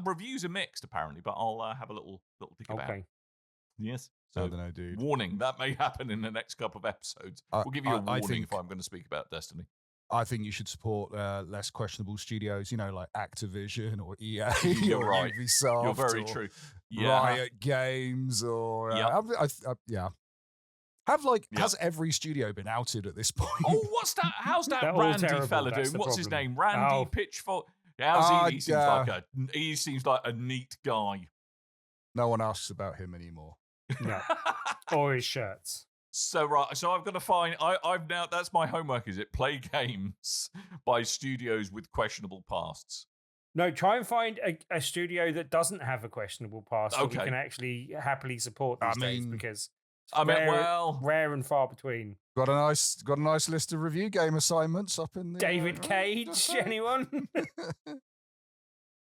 S4: Reviews are mixed apparently, but I'll have a little think about it. Yes. So
S5: I don't know, dude.
S4: Warning, that may happen in the next couple of episodes. We'll give you a warning if I'm going to speak about Destiny.
S5: I think you should support less questionable studios, like Activision or EA.
S4: You're
S5: or
S4: right.
S5: Ubisoft.
S4: You're very true. Yeah.
S5: Riot Games or has every studio been outed at this point?
S4: Oh, what's that? How's that Randy fella doing? What's his name? Randy Pitchfork. How's he? He seems like a neat guy.
S5: No one asks about him anymore.
S2: No. Or his shirts.
S4: So I've got to find. I've now. That's my homework. Is it play games by studios with questionable pasts?
S2: No, try and find a studio that doesn't have a questionable past that we can actually happily support these days because rare and far between.
S5: Got a nice list of review game assignments up in the
S2: David Cage. Anyone?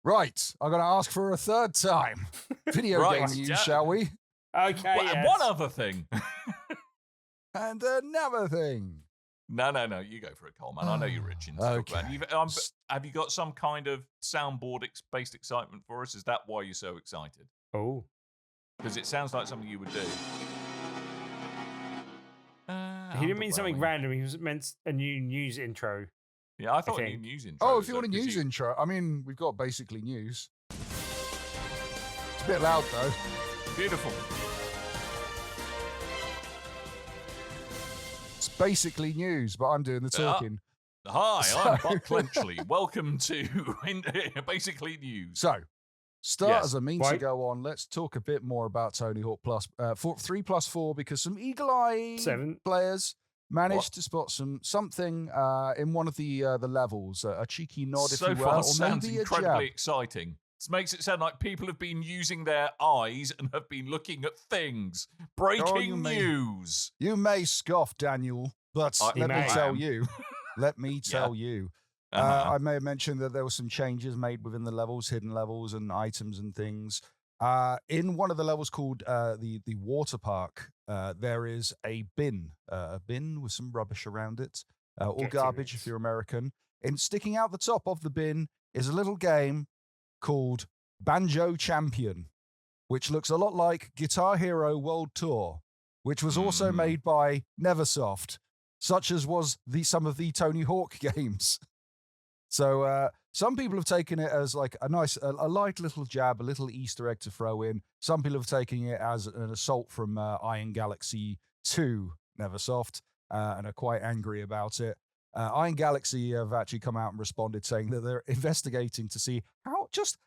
S5: Right, I'm going to ask for a third time. Video game news, shall we?
S2: Okay.
S4: One other thing.
S5: And another thing.
S4: No. You go for it, Coleman. I know you're itching to talk about it. Have you got some kind of soundboard-based excitement for us? Is that why you're so excited?
S2: Oh.
S4: Because it sounds like something you would do.
S2: He didn't mean something random. He meant a new news intro.
S4: Yeah, I thought a new news intro.
S5: Oh, if you want a news intro. I mean, we've got basically news. It's a bit loud, though.
S4: Beautiful.
S5: It's basically news, but I'm doing the talking.
S4: Hi, I'm Buck Clenchley. Welcome to Basically News.
S5: So, as a means to go on, let's talk a bit more about Tony Hawk Plus 3+4 because some eagle-eye players managed to spot something in one of the levels, a cheeky nod, if you will,
S4: so far
S5: or
S4: sounds
S5: maybe
S4: incredibly exciting. This makes it sound like people have been using their eyes and have been looking at things. Breaking news.
S5: You may scoff, Daniel, but let me tell you. Let me tell you. I may have mentioned that there were some changes made within the levels, hidden levels and items and things. In one of the levels called the water park, there is a bin with some rubbish around it, or garbage if you're American. And sticking out the top of the bin is a little game called Banjo Champion, which looks a lot like Guitar Hero World Tour, which was also made by Neversoft, such as was some of the Tony Hawk games. So some people have taken it as like a light little jab, a little Easter egg to throw in. Some people have taken it as an assault from Iron Galaxy 2 Neversoft and are quite angry about it. Iron Galaxy have actually come out and responded saying that they're investigating to see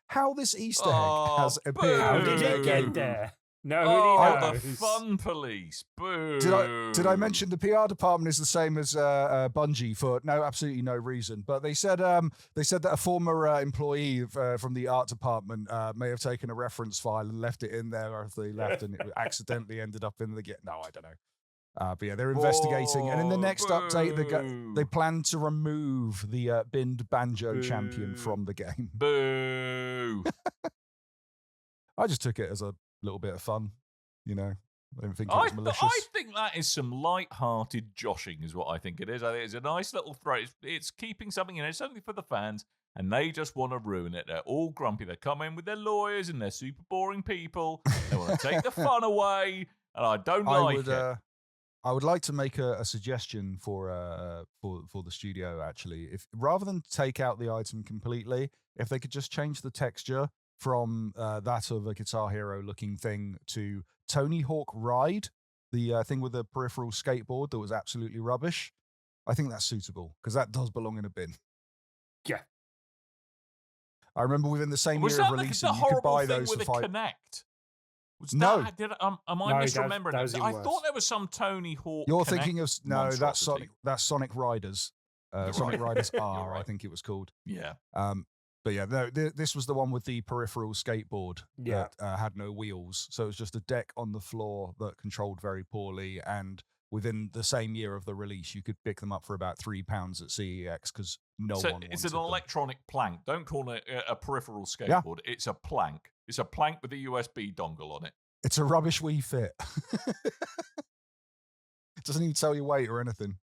S5: how this Easter egg has appeared.
S2: How did it get there? Nobody
S4: Oh,
S2: knows.
S4: the fun police. Boo.
S5: Did I mention the PR department is the same as Bungie for absolutely no reason? But they said that a former employee from the art department may have taken a reference file and left it in there after they left, and it accidentally ended up in the No, I don't know. But yeah, they're investigating, and in the next update, they plan to remove the binned Banjo champion from the game.
S4: Boo.
S5: I just took it as a little bit of fun, I didn't think it was malicious.
S4: I think that is some light-hearted joshing, is what I think it is. I think it's a nice little throw. It's keeping something, something for the fans, and they just want to ruin it. They're all grumpy. They come in with their lawyers and they're super boring people. They want to take the fun away, and I don't like it.
S5: I would like to make a suggestion for the studio, actually. If rather than take out the item completely, if they could just change the texture from that of a Guitar Hero looking thing to Tony Hawk Ride, the thing with the peripheral skateboard that was absolutely rubbish, I think that's suitable because that does belong in a bin.
S2: Yeah.
S5: I remember within the same
S4: Was
S5: year of
S4: that
S5: releasing,
S4: the
S5: you could buy
S4: thing
S5: those
S4: with
S5: for
S4: a
S5: $5.
S4: Connect? Was
S5: No.
S4: am I
S2: No,
S4: misremembering
S2: that was
S4: it?
S2: even
S4: I
S2: worse.
S4: thought there was some Tony Hawk.
S5: You're
S4: Connect
S5: thinking of that's
S4: monstrosity.
S5: Sonic Riders.
S4: You're
S5: Sonic
S4: right.
S5: Riders
S4: You're
S5: R,
S4: right.
S5: I think it was called.
S4: Yeah.
S5: But yeah, no, this was the one with the peripheral skateboard
S2: Yeah.
S5: that had no wheels. So it was just a deck on the floor that controlled very poorly. And within the same year of the release, you could pick them up for about £3 at CEX because no
S4: So
S5: one wanted
S4: it's an
S5: them.
S4: electronic plank. Don't call it a peripheral skateboard. It's a plank. It's a plank with a USB dongle on it.
S5: It's a rubbish Wii Fit. It doesn't even tell you weight or anything.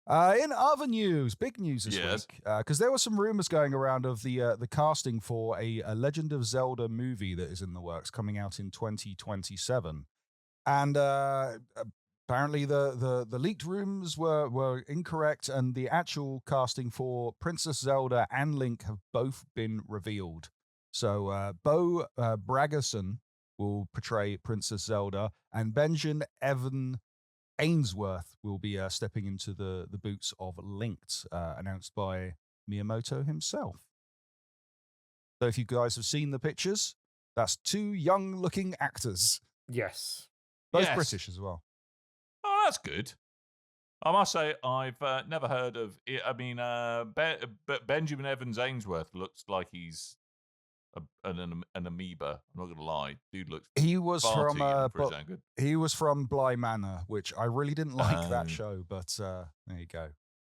S5: In other news, big news this week, because there were some rumors going around of the casting for a Legend of Zelda movie that is in the works, coming out in 2027, and apparently the leaked rumors were incorrect, and the actual casting for Princess Zelda and Link have both been revealed. So Bo Bragason will portray Princess Zelda, and Benjamin Evan Ainsworth will be stepping into the boots of Linked, announced by Miyamoto himself. So if you guys have seen the pictures, that's two young-looking actors.
S2: Yes.
S5: Both
S4: Yes.
S5: British as well.
S4: Oh, that's good. I must say, I've never heard of it. I mean, Benjamin Evans Ainsworth looks like he's an amoeba. I'm not going to lie. Dude looks
S5: He was
S4: far
S5: from
S4: too young for his own good.
S5: he was from Bly Manor, which I really didn't like
S4: Oh.
S5: that show, but there you go.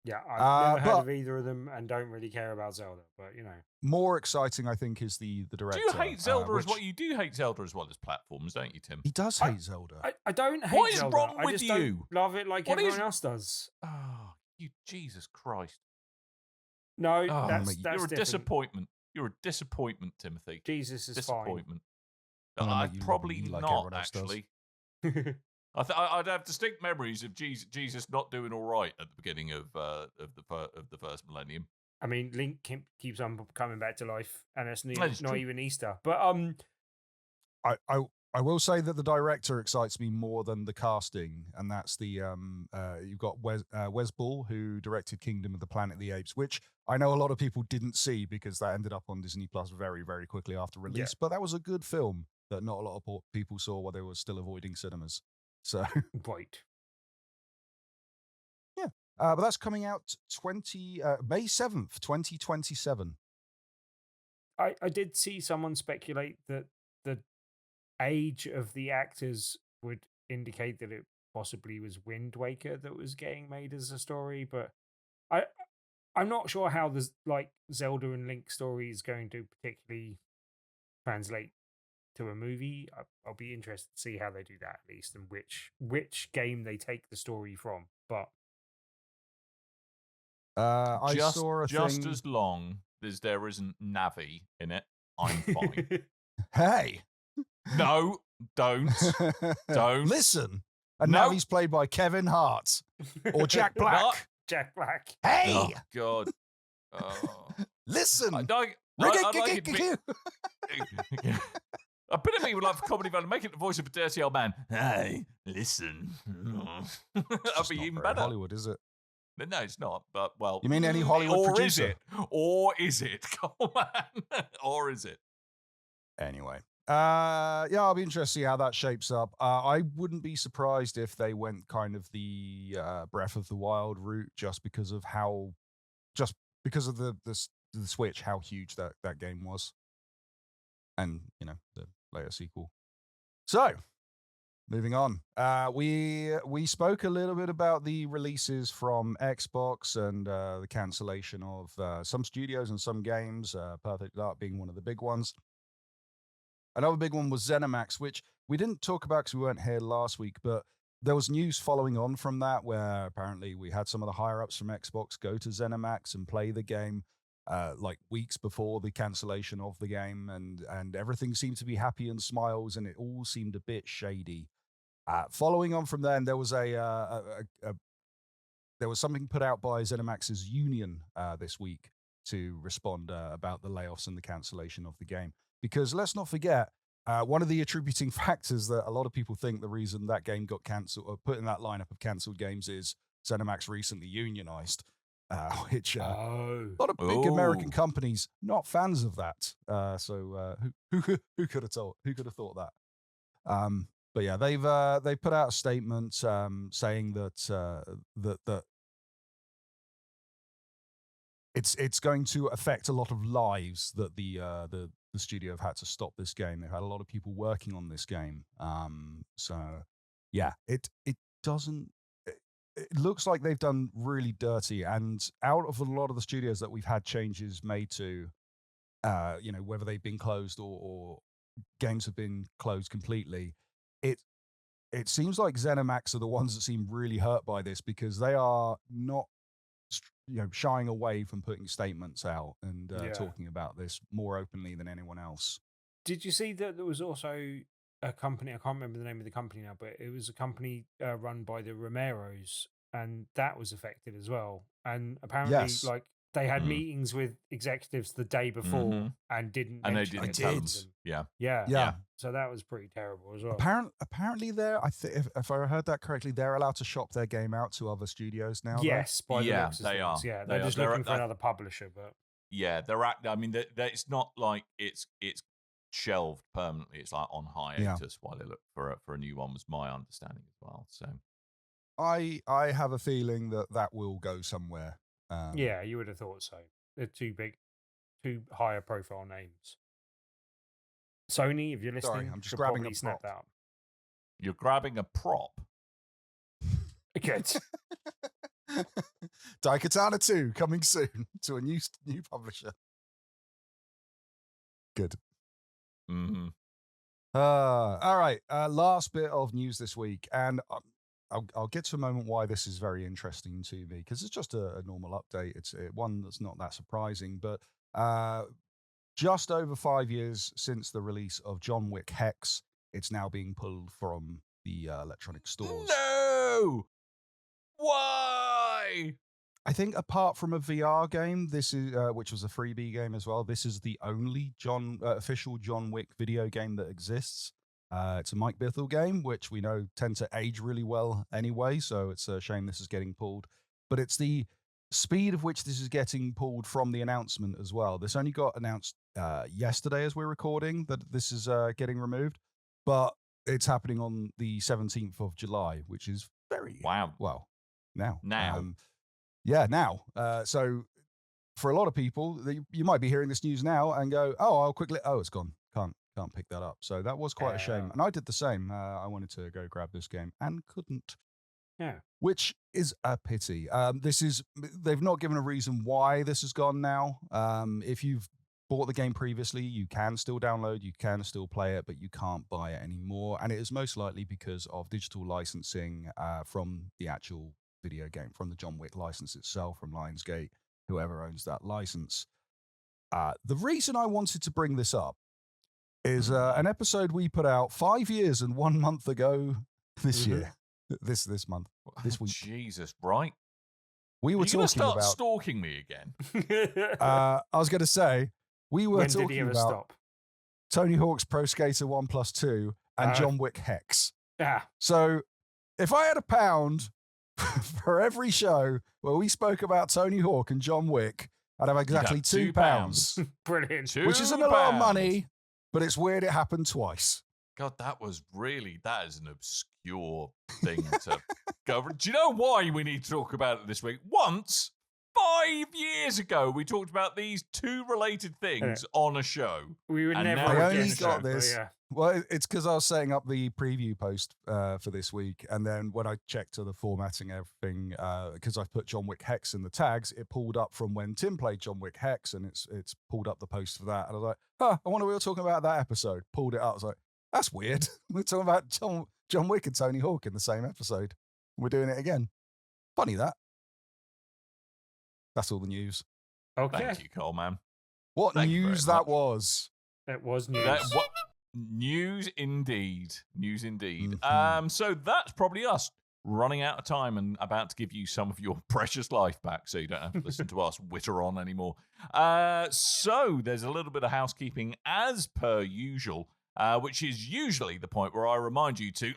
S2: Yeah, I've never heard
S5: but-
S2: of either of them and don't really care about Zelda, but
S5: More exciting, I think, is the director.
S4: Do you hate Zelda as
S5: which-
S4: well? You do hate Zelda as well as platforms, don't you, Tim?
S5: He does hate Zelda.
S2: I don't hate
S4: What is
S2: Zelda.
S4: wrong
S2: I
S4: with
S2: just
S4: you?
S2: don't love it like
S4: What is-
S2: everyone else does.
S4: Oh, you Jesus Christ!
S2: No,
S4: Oh,
S2: that's
S5: mate,
S4: You're a
S2: different.
S4: disappointment. You're a disappointment, Timothy.
S2: Jesus is fine.
S4: Disappointment.
S5: I'm gonna make you love
S4: Probably
S5: me like
S4: not,
S5: everyone else does.
S4: actually. I'd have distinct memories of Jesus not doing all right at the beginning of the first millennium.
S2: I mean, Link keeps on coming back to life, and it's
S4: That is
S2: not
S4: true.
S2: even Easter. But
S5: I will say that the director excites me more than the casting, and that's the you've got Wes Ball, who directed Kingdom of the Planet of the Apes, which I know a lot of people didn't see because that ended up on Disney Plus very, very quickly after release. But that was a good film that not a lot of people saw while they were still avoiding cinemas. So
S2: right.
S5: but that's coming out May 7th, 2027.
S2: I did see someone speculate that the age of the actors would indicate that it possibly was Wind Waker that was getting made as a story, but I'm not sure how the Zelda and Link story is going to particularly translate to a movie. I'll be interested to see how they do that at least, and which game they take the story from. But
S5: I
S4: just
S5: saw a
S4: just
S5: thing.
S4: as long as there isn't Navi in it, I'm fine.
S5: Hey,
S4: No, don't. Don't.
S5: Listen. And
S4: No.
S5: now he's played by Kevin Hart or Jack Black.
S4: Not-
S2: Jack Black.
S5: Hey,
S4: Oh God. Oh.
S5: listen.
S4: I'd like it to be. I bet if people like for comedy value, make it the voice of a dirty old man. Hey, listen. That'd
S5: Just
S4: be
S5: not
S4: even
S5: very
S4: better.
S5: Hollywood, is it?
S4: No, it's not. But well,
S5: You mean any Hollywood
S4: or
S5: producer?
S4: is it? Or is it? Come on, or is it?
S5: Anyway, Yeah, I'll be interested to see how that shapes up. I wouldn't be surprised if they went kind of the Breath of the Wild route, just because of the Switch, how huge that game was, and the later sequel. So, moving on, we spoke a little bit about the releases from Xbox and the cancellation of some studios and some games. Perfect Dark being one of the big ones. Another big one was ZeniMax, which we didn't talk about because we weren't here last week, but there was news following on from that where apparently we had some of the higher-ups from Xbox go to ZeniMax and play the game like weeks before the cancellation of the game, and everything seemed to be happy and smiles, and it all seemed a bit shady. Following on from then, there was there was something put out by ZeniMax's union this week to respond about the layoffs and the cancellation of the game. Because let's not forget, one of the attributing factors that a lot of people think the reason that game got cancelled or put in that lineup of cancelled games is ZeniMax recently unionized, which a lot of big American companies not fans of that. So who could have thought that? But yeah, they've put out a statement saying that it's going to affect a lot of lives, that the studio have had to stop this game. They've had a lot of people working on this game. So yeah, it doesn't. It looks like they've done really dirty. And out of a lot of the studios that we've had changes made to, whether they've been closed or games have been closed completely, it seems like ZeniMax are the ones that seem really hurt by this, because they are not shying away from putting statements out and talking about this more openly than anyone else.
S2: Did you see that there was also a company, I can't remember the name of the company now, but it was a company run by the Romeros, and that was affected as well. And apparently,
S5: Yes.
S2: they had meetings with executives the day before and didn't.
S4: And they
S2: mention
S4: didn't
S2: it
S4: tell
S2: to
S4: them.
S2: them.
S4: Yeah.
S2: Yeah. So that was pretty terrible as well.
S5: Apparently, if I heard that correctly, they're allowed to shop their game out to other studios now.
S2: Yes, by the
S4: Yeah,
S2: looks of
S4: they
S2: things.
S4: are.
S2: Yeah,
S4: They
S2: they're
S4: are.
S2: just looking for another publisher, but
S4: Yeah, they're at. I mean, it's not like it's shelved permanently. It's like on hiatus while they look for a new one. Was my understanding as well. So
S5: I have a feeling that will go somewhere.
S2: yeah, you would have thought so. They're too big, too higher profile names. Sony, if you're listening,
S5: Sorry, I'm just
S2: should
S5: grabbing
S2: probably
S5: a
S2: snap
S5: prop.
S2: that up.
S4: you're grabbing a prop.
S2: Good.
S5: Daikatana 2 coming soon to a new publisher. Good.
S4: Mm-hmm.
S5: All right. Last bit of news this week, and I'll get to a moment why this is very interesting to me, because it's just a normal update. It's one that's not that surprising, but just over 5 years since the release of John Wick Hex, it's now being pulled from the electronic stores.
S4: No! Why?
S5: I think apart from a VR game, this is which was a freebie game as well. This is the only official John Wick video game that exists. It's a Mike Bithell game, which we know tend to age really well anyway. So it's a shame this is getting pulled. But it's the speed of which this is getting pulled from the announcement as well. This only got announced yesterday as we're recording that this is getting removed, but it's happening on the 17th of July, which is very well now. Now. So for a lot of people, you might be hearing this news now and go, I'll quickly, it's gone. Can't pick that up. So that was quite a shame. And I did the same. I wanted to go grab this game and couldn't.
S2: Yeah.
S5: Which is a pity. They've not given a reason why this has gone now. If you've bought the game previously, you can still download, you can still play it, but you can't buy it anymore. And it is most likely because of digital licensing from the actual video game, from the John Wick license itself, from Lionsgate, whoever owns that license. The reason I wanted to bring this up is an episode we put out 5 years and 1 month ago this year. This month, this week.
S4: Jesus, right?
S5: We were talking
S4: start
S5: about
S4: stalking me again.
S5: I was going to say we were
S2: When did he
S5: talking
S2: ever
S5: about
S2: stop?
S5: Tony Hawk's Pro Skater 1+2 and John Wick Hex.
S2: Yeah.
S5: So if I had £1 for every show where we spoke about Tony Hawk and John Wick, I'd have exactly £2,
S2: Brilliant.
S5: which isn't a lot of money, but it's weird it happened twice.
S4: God, that is an obscure thing to go over. Do you know why we need to talk about it this week? Once, 5 years ago, we talked about these two related things on a show.
S2: We would
S4: And
S2: never
S4: now
S5: I
S4: we're
S5: only
S4: getting
S5: got
S4: shown.
S5: this.
S2: Yeah.
S5: Well, it's because I was setting up the preview post for this week, and then when I checked the formatting and everything, because I put John Wick Hex in the tags, it pulled up from when Tim played John Wick Hex, and it's pulled up the post for that. And I was like, I wonder we were talking about that episode. Pulled it out. I was like, that's weird. We're talking about John Wick and Tony Hawk in the same episode. We're doing it again. Funny that. That's all the news.
S2: Okay.
S4: Thank you, Coleman.
S5: What
S4: Thank you very
S5: news that
S4: much.
S5: was?
S2: That was news.
S4: News indeed. News indeed.
S5: Mhm.
S4: So that's probably us running out of time and about to give you some of your precious life back so you don't have to listen to us witter on anymore. So there's a little bit of housekeeping as per usual, which is usually the point where I remind you to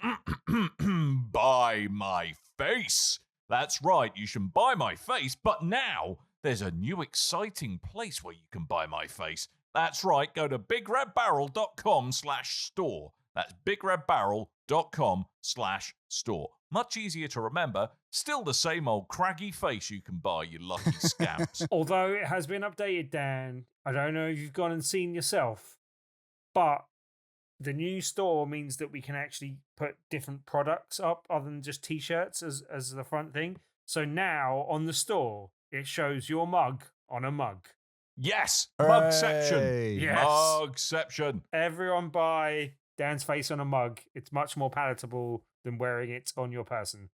S4: buy my face. That's right, you should buy my face, but now there's a new exciting place where you can buy my face. That's right, go to bigredbarrel.com/store. That's bigredbarrel.com/store. Much easier to remember, still the same old craggy face you can buy, you lucky scamps.
S2: Although it has been updated, Dan, I don't know if you've gone and seen yourself, but the new store means that we can actually put different products up other than just t-shirts as the front thing. So now on the store, it shows your mug on a mug.
S4: Yes, mugception.
S5: Hooray.
S2: Yes.
S4: Mugception.
S2: Everyone buy Dan's face on a mug. It's much more palatable than wearing it on your person.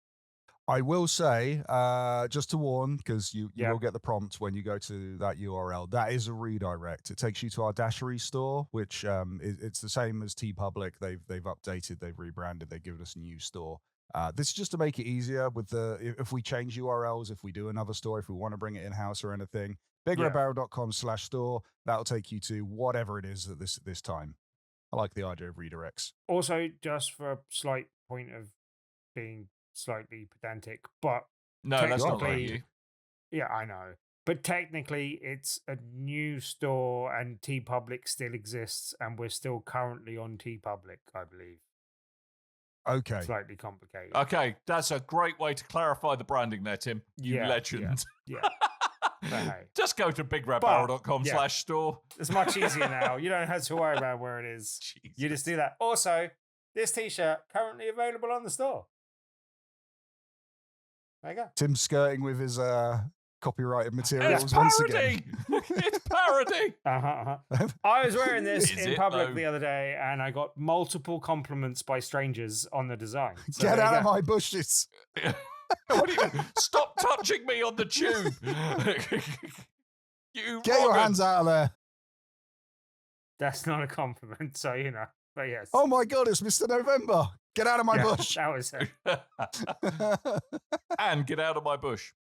S5: I will say, just to warn, because you
S2: Yeah.
S5: will get the prompt when you go to that URL. That is a redirect. It takes you to our Dashery store, which it's the same as TeePublic. They've updated, they've rebranded, they've given us a new store. This is just to make it easier with if we change URLs, if we do another store, if we want to bring it in house or anything. BigRedBarrel.com/store. That'll take you to whatever it is at this time. I like the idea of redirects.
S2: Also, just for a slight point of being slightly pedantic, but
S4: No, that's not like
S2: technically-
S4: you.
S2: yeah, I know. But technically, it's a new store and TeePublic still exists, and we're still currently on TeePublic, I believe.
S5: Okay.
S2: Slightly complicated.
S4: Okay, that's a great way to clarify the branding there, Tim. You
S2: Yeah,
S4: legend.
S2: Yeah. But hey,
S4: Just go to bigredbarrel.com/store.
S2: it's much easier now. You don't have to worry about where it is. You just do that. Also, this t-shirt currently available on the store. There you go.
S5: Tim's skirting with his copyrighted materials
S4: It's
S5: once again.
S4: parody. It's parody.
S2: I was wearing this
S4: Is
S2: in
S4: it,
S2: public
S4: though?
S2: the other day, and I got multiple compliments by strangers on the design. So
S5: Get
S2: there you
S5: out of
S2: go.
S5: my bushes.
S4: What do you, stop touching me on the tube. You
S5: Get your
S4: Robin.
S5: hands out of there.
S2: That's not a compliment, so you know. But yes.
S5: Oh my God, it's Mr. November. Get out of my
S2: Yeah,
S5: bush.
S2: That was it.
S4: And get out of my bush.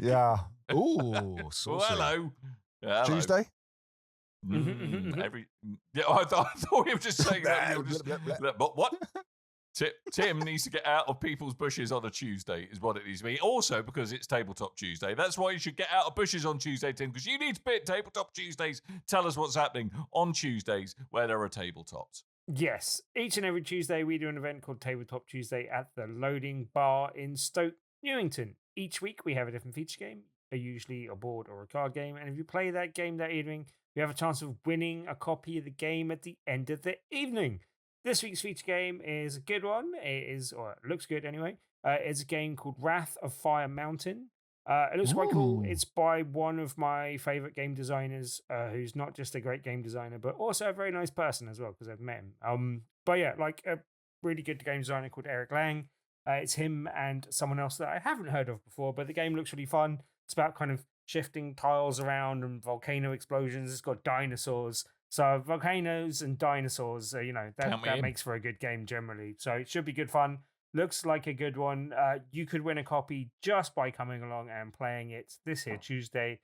S5: Yeah. Ooh,
S4: Oh,
S5: saucy.
S4: hello. Hello.
S5: Tuesday?
S4: Yeah, I thought you were just saying that. You were just,
S5: Blah, blah, blah.
S4: but what? Tim needs to get out of people's bushes on a Tuesday, is what it needs to be. Also, because it's Tabletop Tuesday. That's why you should get out of bushes on Tuesday, Tim, because you need to be at Tabletop Tuesdays. Tell us what's happening on Tuesdays where there are tabletops.
S2: Yes. Each and every Tuesday, we do an event called Tabletop Tuesday at the Loading Bar in Stoke, Newington. Each week, we have a different feature game, usually a board or a card game. And if you play that game that evening, you have a chance of winning a copy of the game at the end of the evening. This week's feature game is a good one. It looks good anyway. It's a game called Wrath of Fire Mountain. It looks quite cool.
S5: Ooh.
S2: It's by one of my favorite game designers, who's not just a great game designer, but also a very nice person as well, because I've met him. But yeah, like a really good game designer called Eric Lang. It's him and someone else that I haven't heard of before, but the game looks really fun. It's about kind of shifting tiles around and volcano explosions. It's got dinosaurs. So volcanoes and dinosaurs, that makes for a good game generally. So it should be good fun. Looks like a good one. You could win a copy just by coming along and playing it this here Tuesday.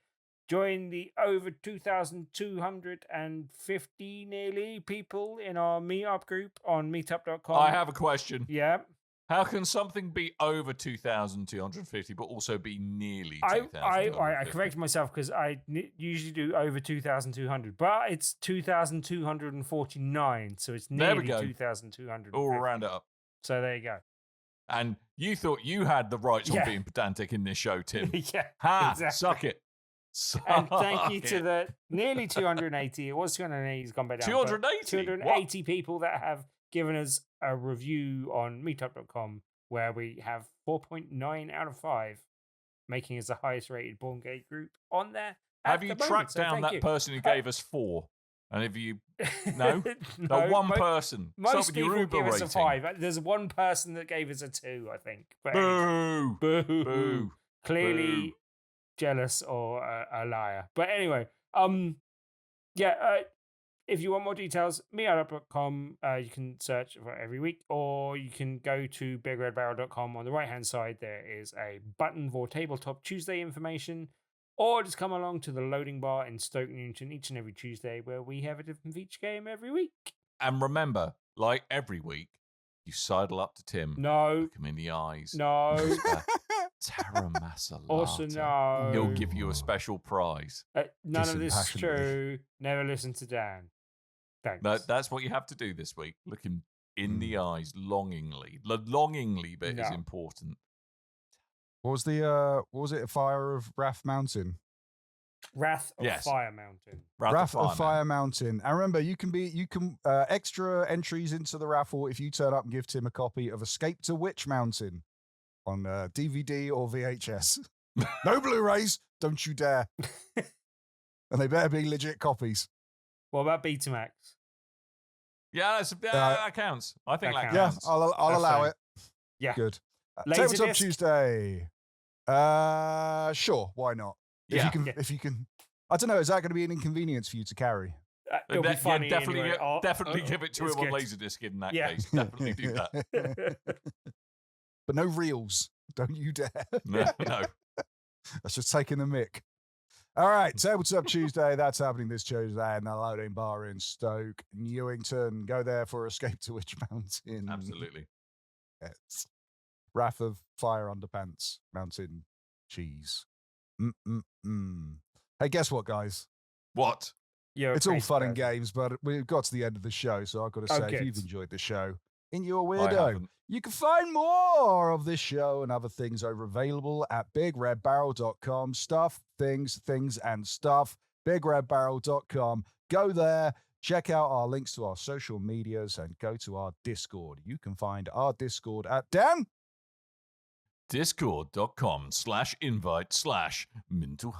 S2: Join the over 2,250 nearly people in our meetup group on meetup.com.
S4: I have a question.
S2: Yeah.
S4: How can something be over 2,250 but also be nearly
S2: I
S4: 2,250?
S2: corrected myself because I usually do over 2,200, but it's 2,249, so it's nearly 2,200.
S4: All round it up.
S2: So there you go.
S4: And you thought you had the rights on
S2: Yeah.
S4: being pedantic in this show, Tim.
S2: Yeah,
S4: Ha!
S2: exactly.
S4: Suck it. Suck
S2: And thank you to
S4: it.
S2: the nearly 280. It was 280. It's gone back down.
S4: 280?
S2: 280 people that have given us a review on meetup.com where we have 4.9 out of 5, making us the highest rated Born Gate group on there.
S4: Have you tracked down that person who gave us 4? And if you no, one person.
S2: Most
S4: Stop with your
S2: people
S4: Uber
S2: give us a
S4: rating.
S2: 5. There's one person that gave us a 2, I think. But
S4: Boo!
S2: Boo.
S4: Boo!
S2: Clearly
S4: Boo.
S2: jealous or a liar. But anyway, if you want more details, meetup.com, you can search for every week, or you can go to bigredbarrel.com. On the right-hand side, there is a button for Tabletop Tuesday information, or just come along to the loading bar in Stoke, Newington, each and every Tuesday, where we have a different feature game every week.
S4: And remember, like every week, you sidle up to Tim.
S2: No.
S4: Look him in the eyes.
S2: No.
S4: whisper, Terra Masalata.
S2: Also, no.
S4: He'll give you a special prize.
S2: None of this is
S5: Passionately.
S2: true. Never listen to Dan. Thanks.
S4: No, that's what you have to do this week. Look him in the eyes longingly. The longingly bit is
S2: No.
S4: important.
S5: What was the what was it? Fire of Wrath Mountain.
S2: Wrath of
S4: Yes.
S2: Fire Mountain.
S5: Wrath of
S4: Man.
S5: Fire Mountain. And remember, you can extra entries into the raffle if you turn up and give Tim a copy of Escape to Witch Mountain on DVD or VHS. No Blu-rays, don't you dare. And they better be legit copies.
S2: What about Betamax?
S4: Yeah, that counts. I think
S2: That
S4: that
S5: Yeah,
S4: counts.
S5: I'll
S2: That's
S5: allow
S2: fine.
S5: it.
S2: Yeah.
S5: Good.
S2: Laserdisc?
S5: Tabletop Tuesday. Sure, why not?
S4: Yeah.
S5: If you can. I don't know, is that going to be an inconvenience for you to carry?
S2: It'll be
S4: Yeah,
S2: funny
S4: definitely,
S2: anyway.
S4: definitely give it to
S2: it's
S4: him on
S2: good.
S4: Laserdisc in that
S2: Yeah.
S4: case. Definitely do that.
S5: But no reels. Don't you dare.
S4: No.
S5: That's just taking the mick. All right, Tabletop Tuesday. That's happening this Tuesday in the loading bar in Stoke, Newington. Go there for Escape to Witch Mountain.
S4: Absolutely.
S5: Yes. Wrath of Fire Underpants Mountain Cheese. Hey, guess what, guys?
S4: What?
S2: You're a
S5: It's all
S2: crazy
S5: fun and
S2: person.
S5: games, but we've got to the end of the show, so I've got to
S2: Oh,
S5: say, if
S2: good.
S5: you've enjoyed the show, in your
S4: I
S5: weirdo,
S4: haven't.
S5: you can find more of this show and other things over available at bigredbarrel.com. Stuff, things, and stuff. Bigredbarrel.com. Go there, check out our links to our social medias, and go to our Discord. You can find our Discord at Dan.
S4: Discord.com/invite/Mintu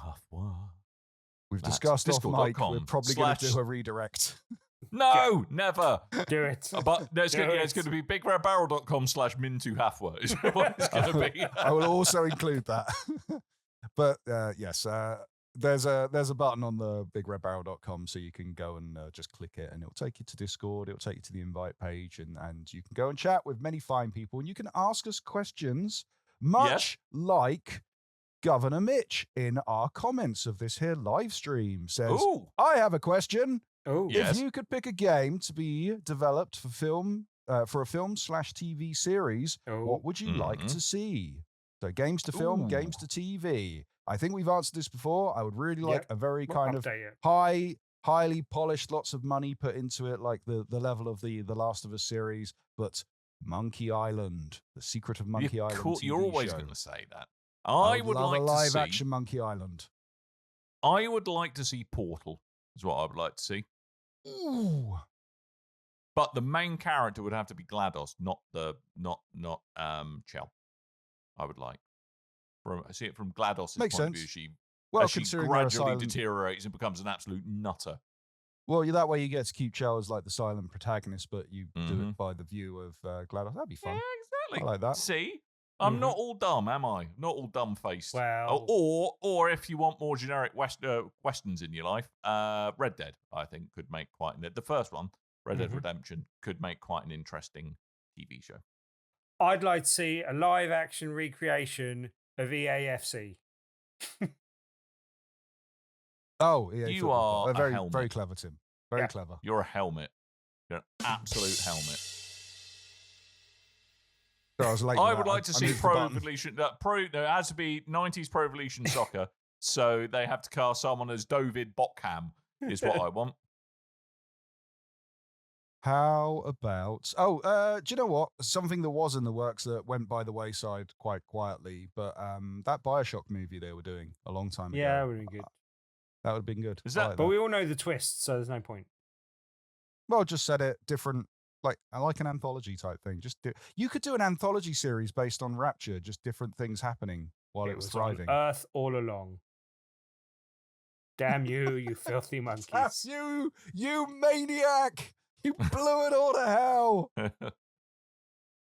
S5: We've
S4: That's
S5: discussed off mic. We're
S4: discord.com
S5: probably going to
S4: slash-
S5: do a redirect.
S4: No, never.
S2: Do it.
S4: But it's
S2: Do
S4: going to be bigredbarrel.com/Mintu is what it's going to be.
S5: I will also include that. But yes, there's a button on the bigredbarrel.com, so you can go and just click it, and it'll take you to Discord. It'll take you to the invite page, and you can go and chat with many fine people, and you can ask us questions, much like Governor Mitch in our comments of this here live stream says,
S4: Ooh.
S5: I have a question.
S2: Oh,
S4: Yeah. Yes.
S5: If you could pick a game to be developed for for a film/TV series,
S2: Oh.
S5: what would you like
S4: Mhm.
S5: to see? So games to film,
S4: Ooh.
S5: games to TV. I think we've answered this before. I would really like a very
S2: We'll
S5: kind of
S2: update it.
S5: highly polished, lots of money put into it, like the level of the Last of Us series, but Monkey Island, The Secret of Monkey Island.
S4: You're
S5: TV
S4: always
S5: show.
S4: going to say that.
S5: I
S4: I would
S5: love
S4: like
S5: a live
S4: to see.
S5: action Monkey Island.
S4: I would like to see Portal. Is what I would like to see.
S5: Ooh.
S4: But the main character would have to be GLaDOS, not Chell. I would like. I see it from GLaDOS'
S5: Makes
S4: point of
S5: sense.
S4: view.
S5: Well,
S4: As she
S5: considering they're a
S4: gradually
S5: silent-
S4: deteriorates and becomes an absolute nutter.
S5: Well, that way you get to keep Chell as like the silent protagonist, but you do
S4: Mhm.
S5: it by the view of GLaDOS. That'd be fun.
S4: Yeah, exactly.
S5: I like that.
S4: See, I'm
S2: Mhm.
S4: not all dumb, am I? Not all dumb faced.
S2: Well-
S4: or if you want more generic westerns in your life, Red Dead I think could make quite the first one, Red Dead
S2: Mhm.
S4: Redemption, could make quite an interesting TV show.
S2: I'd like to see a live action recreation of EAFC.
S5: Oh, yeah.
S4: You are a
S5: very,
S4: helmet.
S5: very clever, Tim. Very
S2: Yeah.
S5: clever.
S4: You're a helmet. You're an absolute helmet.
S5: So I was late.
S4: I
S5: with
S4: would
S5: that.
S4: like to
S5: I
S4: see
S5: moved the
S4: Pro
S5: button.
S4: Evolution. It has to be 90s Pro Evolution Soccer. So they have to cast someone as David Bockham, is what I want.
S5: How about? Oh, do you know what? Something that was in the works that went by the wayside quite quietly, but that Bioshock movie they were doing a long time ago.
S2: Yeah, that would have been good.
S5: That would have been good.
S4: Is
S5: I
S4: that-
S5: like
S2: But we all know the twist, so there's no point.
S5: Well, just said it different. Like I like an anthology type thing. You could do an anthology series based on Rapture, just different things happening while it was
S2: on
S5: thriving.
S2: Earth all along. Damn you, you filthy
S5: That's
S2: monkeys.
S5: you maniac! You blew it all to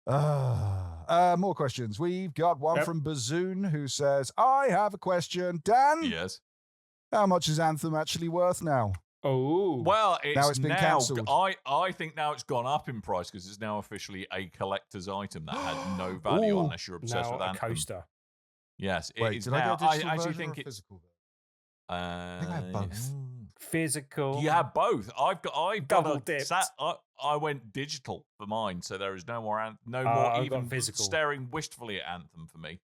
S5: hell. More questions. We've got one
S2: Yep.
S5: from Bazoon who says, "I have a question, Dan.
S4: Yes.
S5: How much is Anthem actually worth now?"
S2: Oh.
S4: Well,
S5: Now it's been cancelled.
S4: I think now it's gone up in price because it's now officially a collector's item that had no value
S5: Ooh.
S4: unless you're obsessed
S2: now
S4: with
S2: a
S4: Anthem.
S2: coaster.
S4: Yes, it
S5: Wait,
S4: is
S5: did
S4: now.
S5: I get a digital
S4: actually
S5: version
S4: think
S5: or a
S4: it.
S5: physical? I think I had both.
S2: Physical.
S4: You have both. I've got
S2: Double
S4: a
S2: dipped.
S4: I went digital for mine, so there is no more
S2: I've
S4: even
S2: gone physical.
S4: staring wistfully at Anthem for me.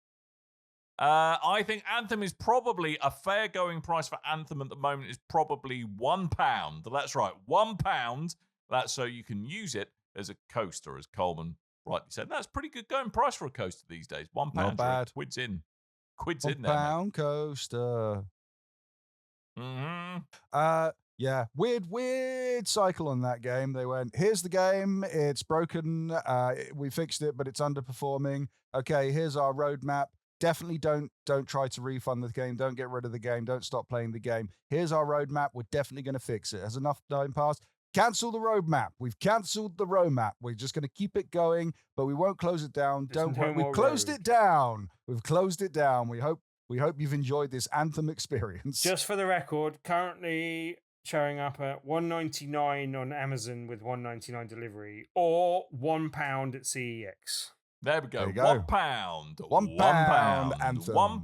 S4: I think Anthem is probably a fair going price for Anthem at the moment is probably £1. That's right, £1. That's so you can use it as a coaster, as Coleman rightly said. That's pretty good going price for a coaster these days. £1.
S5: Not bad.
S4: Quid's in. Quid's
S5: £1
S4: in there.
S5: pound coaster.
S4: Mm-hmm.
S5: Yeah, weird cycle on that game. They went, here's the game, it's broken, we fixed it, but it's underperforming. Okay, here's our roadmap. Definitely don't try to refund the game. Don't get rid of the game. Don't stop playing the game. Here's our roadmap. We're definitely going to fix it. Has enough time passed? Cancel the roadmap. We've cancelled the roadmap. We're just going to keep it going, but we won't close it down.
S2: There's
S5: Don't
S2: no
S5: worry. We've
S2: more
S5: closed
S2: road.
S5: it down. We've closed it down. We hope you've enjoyed this Anthem experience.
S2: Just for the record, currently showing up at $1.99 on Amazon with $1.99 delivery, or £1 at CEX.
S4: There we go.
S5: There you go.
S4: £1.
S5: £1 Anthem.
S4: £1.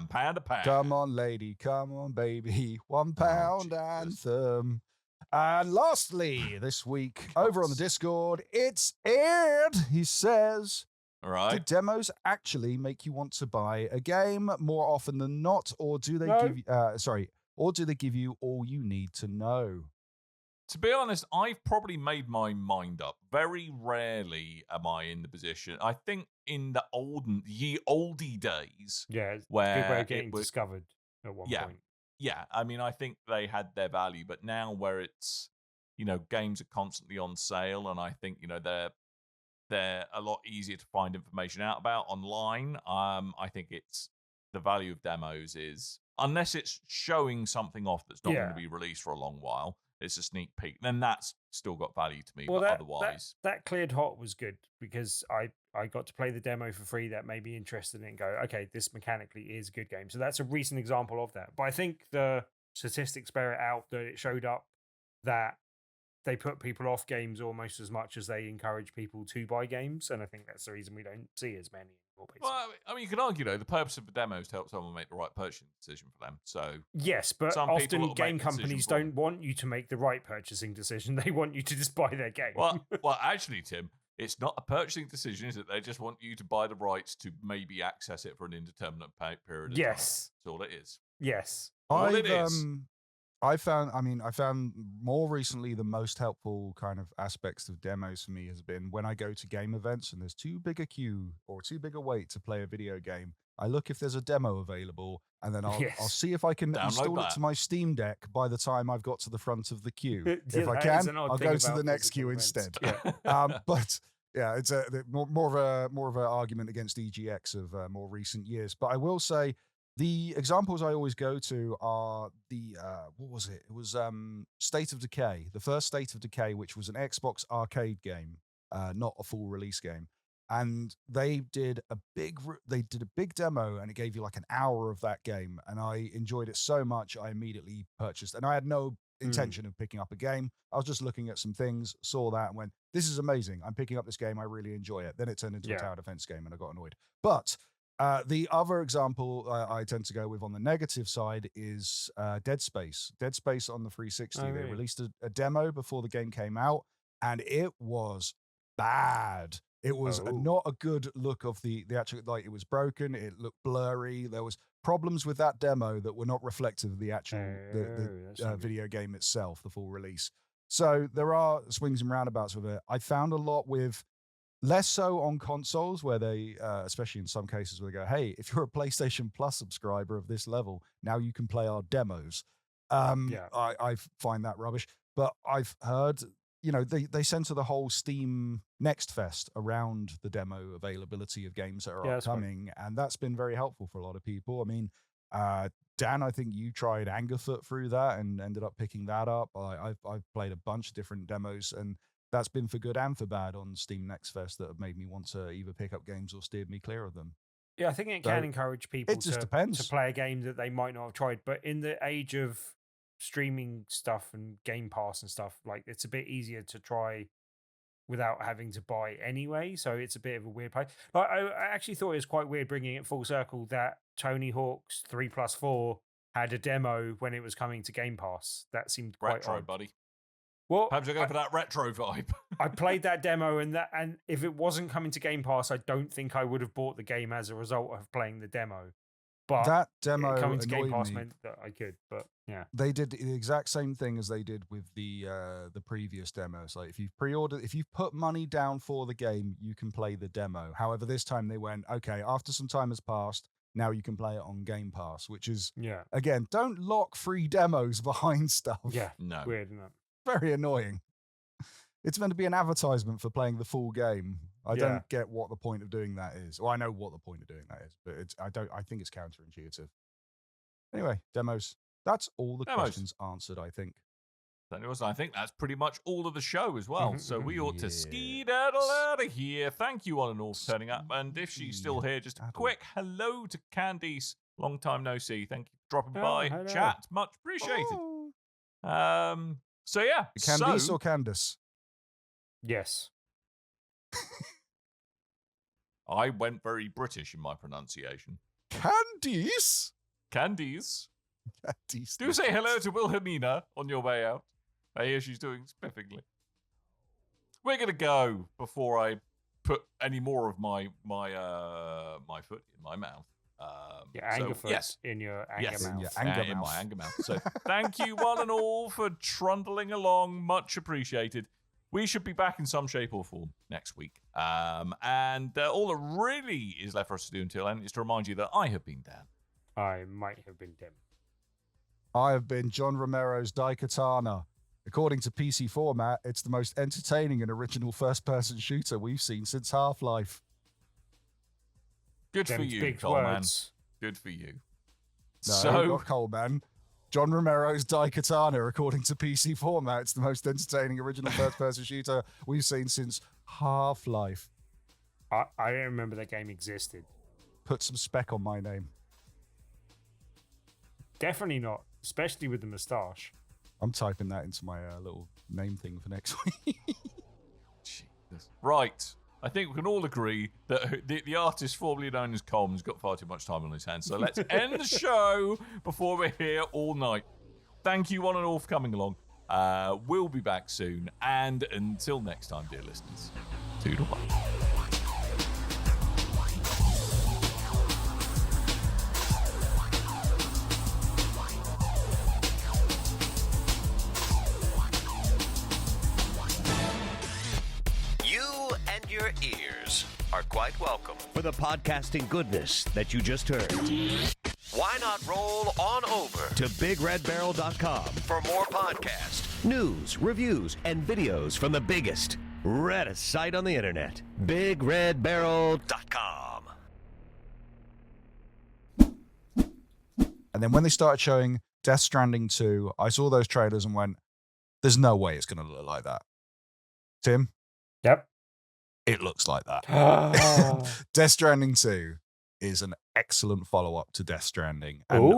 S4: Pound a pound.
S5: Come on, lady. Come on, baby. £1
S4: Jesus.
S5: Anthem. And lastly, this week, over on the Discord, it's Ed. He says,
S4: All right.
S5: do demos actually make you want to buy a game more often than not, or do they
S2: No.
S5: give you, or do they give you all you need to know?
S4: To be honest, I've probably made my mind up. Very rarely am I in the position. I think in the oldie days,
S2: Yeah, it's a
S4: where
S2: good way of
S4: it
S2: getting
S4: was-
S2: discovered at one
S4: Yeah.
S2: point.
S4: yeah, I mean, I think they had their value, but now where it's, games are constantly on sale, and I think, they're a lot easier to find information out about online. I think it's the value of demos is, unless it's showing something off that's not going
S2: Yeah.
S4: to be released for a long while, it's a sneak peek, then that's still got value to me.
S2: Well,
S4: But
S2: that,
S4: otherwise,
S2: that cleared hot was good because I got to play the demo for free. That made me interested in it and go, okay, this mechanically is a good game. So that's a recent example of that. But I think the statistics bear it out that it showed up that they put people off games almost as much as they encourage people to buy games. And I think that's the reason we don't see as many anymore. Basically.
S4: well, I mean, you could argue, the purpose of the demo is to help someone make the right purchasing decision for them. So,
S2: Yes, but
S4: Some people
S2: often
S4: will make
S2: game
S4: the decision
S2: companies
S4: for them.
S2: don't want you to make the right purchasing decision. They want you to just buy their game.
S4: well, actually, Tim, it's not a purchasing decision, is it? They just want you to buy the rights to maybe access it for an indeterminate period of time.
S2: Yes.
S4: That's all it is.
S2: Yes.
S4: All it is.
S5: I found more recently the most helpful kind of aspects of demos for me has been when I go to game events and there's too big a queue or too big a wait to play a video game. I look if there's a demo available, and then I'll
S2: Yes.
S5: see if I can
S4: Download
S5: install it
S4: that.
S5: to my Steam Deck by the time I've got to the front of the queue.
S2: Yeah,
S5: If I
S2: that is
S5: can,
S2: an odd
S5: I'll
S2: thing
S5: go to
S2: about
S5: the next
S2: physical
S5: queue
S2: events.
S5: instead.
S2: Yeah.
S5: But yeah, it's more of an argument against EGX of more recent years. But I will say the examples I always go to are the what was it? It was State of Decay, the first State of Decay, which was an Xbox arcade game, not a full release game. And they did a big demo, and it gave you like an hour of that game, and I enjoyed it so much I immediately purchased. And I had no intention of picking up a game. I was just looking at some things, saw that, and went, "This is amazing! I'm picking up this game. I really enjoy it." Then it turned into a
S2: Yeah.
S5: tower defense game, and I got annoyed. But the other example I tend to go with on the negative side is Dead Space. Dead Space on the 360.
S2: Oh,
S5: They
S2: really?
S5: released a demo before the game came out, and it was bad. It was not a good look of the actual, like, it was broken. It looked blurry. There was problems with that demo that were not reflective of the actual video game itself, the full release. So there are swings and roundabouts with it. I found a lot with less so on consoles where they, especially in some cases where they go, hey, if you're a PlayStation Plus subscriber of this level, now you can play our demos. I find that rubbish. But I've heard, they center the whole Steam Next Fest around the demo availability of games that are upcoming. And that's been very helpful for a lot of people. I mean, Dan, I think you tried Angerfoot through that and ended up picking that up. I've played a bunch of different demos, and that's been for good and for bad on Steam Next Fest that have made me want to either pick up games or steered me clear of them.
S2: Yeah, I think it can encourage people to play a game that they might not have tried. But in the age of streaming stuff and Game Pass and stuff, like, it's a bit easier to try without having to buy anyway. So it's a bit of a weird play. Like, I actually thought it was quite weird bringing it full circle that Tony Hawk's 3+4 had a demo when it was coming to Game Pass. That seemed quite
S4: retro,
S2: odd.
S4: buddy.
S2: Well,
S4: perhaps I go for that retro vibe.
S2: I played that demo, and if it wasn't coming to Game Pass, I don't think I would have bought the game as a result of playing the demo. But
S5: that demo
S2: coming to Game Pass
S5: me.
S2: meant that I could. But yeah,
S5: they did the exact same thing as they did with the previous demos. Like, if you've pre-ordered, if you've put money down for the game, you can play the demo. However, this time they went, okay, after some time has passed, now you can play it on Game Pass, which is, again, don't lock free demos behind stuff.
S2: Yeah,
S4: no,
S2: weird, isn't it?
S5: Very annoying. It's meant to be an advertisement for playing the full game. I don't get what the point of doing that is. Well, I know what the point of doing that is, but I think it's counterintuitive. Anyway, demos. That's all the questions answered, I think.
S4: I think that's pretty much all of the show as well. So we ought to skedaddle out of here. Thank you, one and all, for turning up. And if she's still here, just a quick hello to Candice. Long time no see. Thank you for dropping by.
S2: Hello.
S4: Chat. Much appreciated. So yeah.
S5: Candice or Candice?
S2: Yes.
S4: I went very British in my pronunciation.
S5: Candice?
S4: Candice.
S5: Candice.
S4: Do say hello to Wilhelmina on your way out. I hear she's doing spiffingly. We're going to go before I put any more of my foot in my mouth.
S2: Anger foot in your anger mouth.
S4: In my anger mouth. So thank you, one and all, for trundling along. Much appreciated. We should be back in some shape or form next week. And all that really is left for us to do until then is to remind you that I have been Dan.
S2: I might have been Tim.
S5: I have been John Romero's Daikatana. According to PC Format, it's the most entertaining and original first-person shooter we've seen since Half-Life.
S4: Good for you, Coleman. Good for you.
S5: No, not Coleman. John Romero's Daikatana, according to PC Format, it's the most entertaining original first-person shooter we've seen since Half-Life.
S2: I don't remember that game existed.
S5: Put some spec on my name.
S2: Definitely not, especially with the moustache.
S5: I'm typing that into my little name thing for next week.
S4: Jesus. Right. I think we can all agree that the artist formerly known as Coleman's got far too much time on his hands. So let's end the show before we're here all night. Thank you, one and all, for coming along. We'll be back soon. And until next time, dear listeners, toodle bye.
S3: Your ears are quite welcome for the podcasting goodness that you just heard. Why not roll on over to BigRedBarrel.com for more podcasts, news, reviews, and videos from the biggest, reddest site on the internet, BigRedBarrel.com.
S5: And then when they started showing Death Stranding 2, I saw those trailers and went, there's no way it's going to look like that. Tim?
S2: Yep.
S5: It looks like that. Death Stranding 2 is an excellent follow-up to Death Stranding. And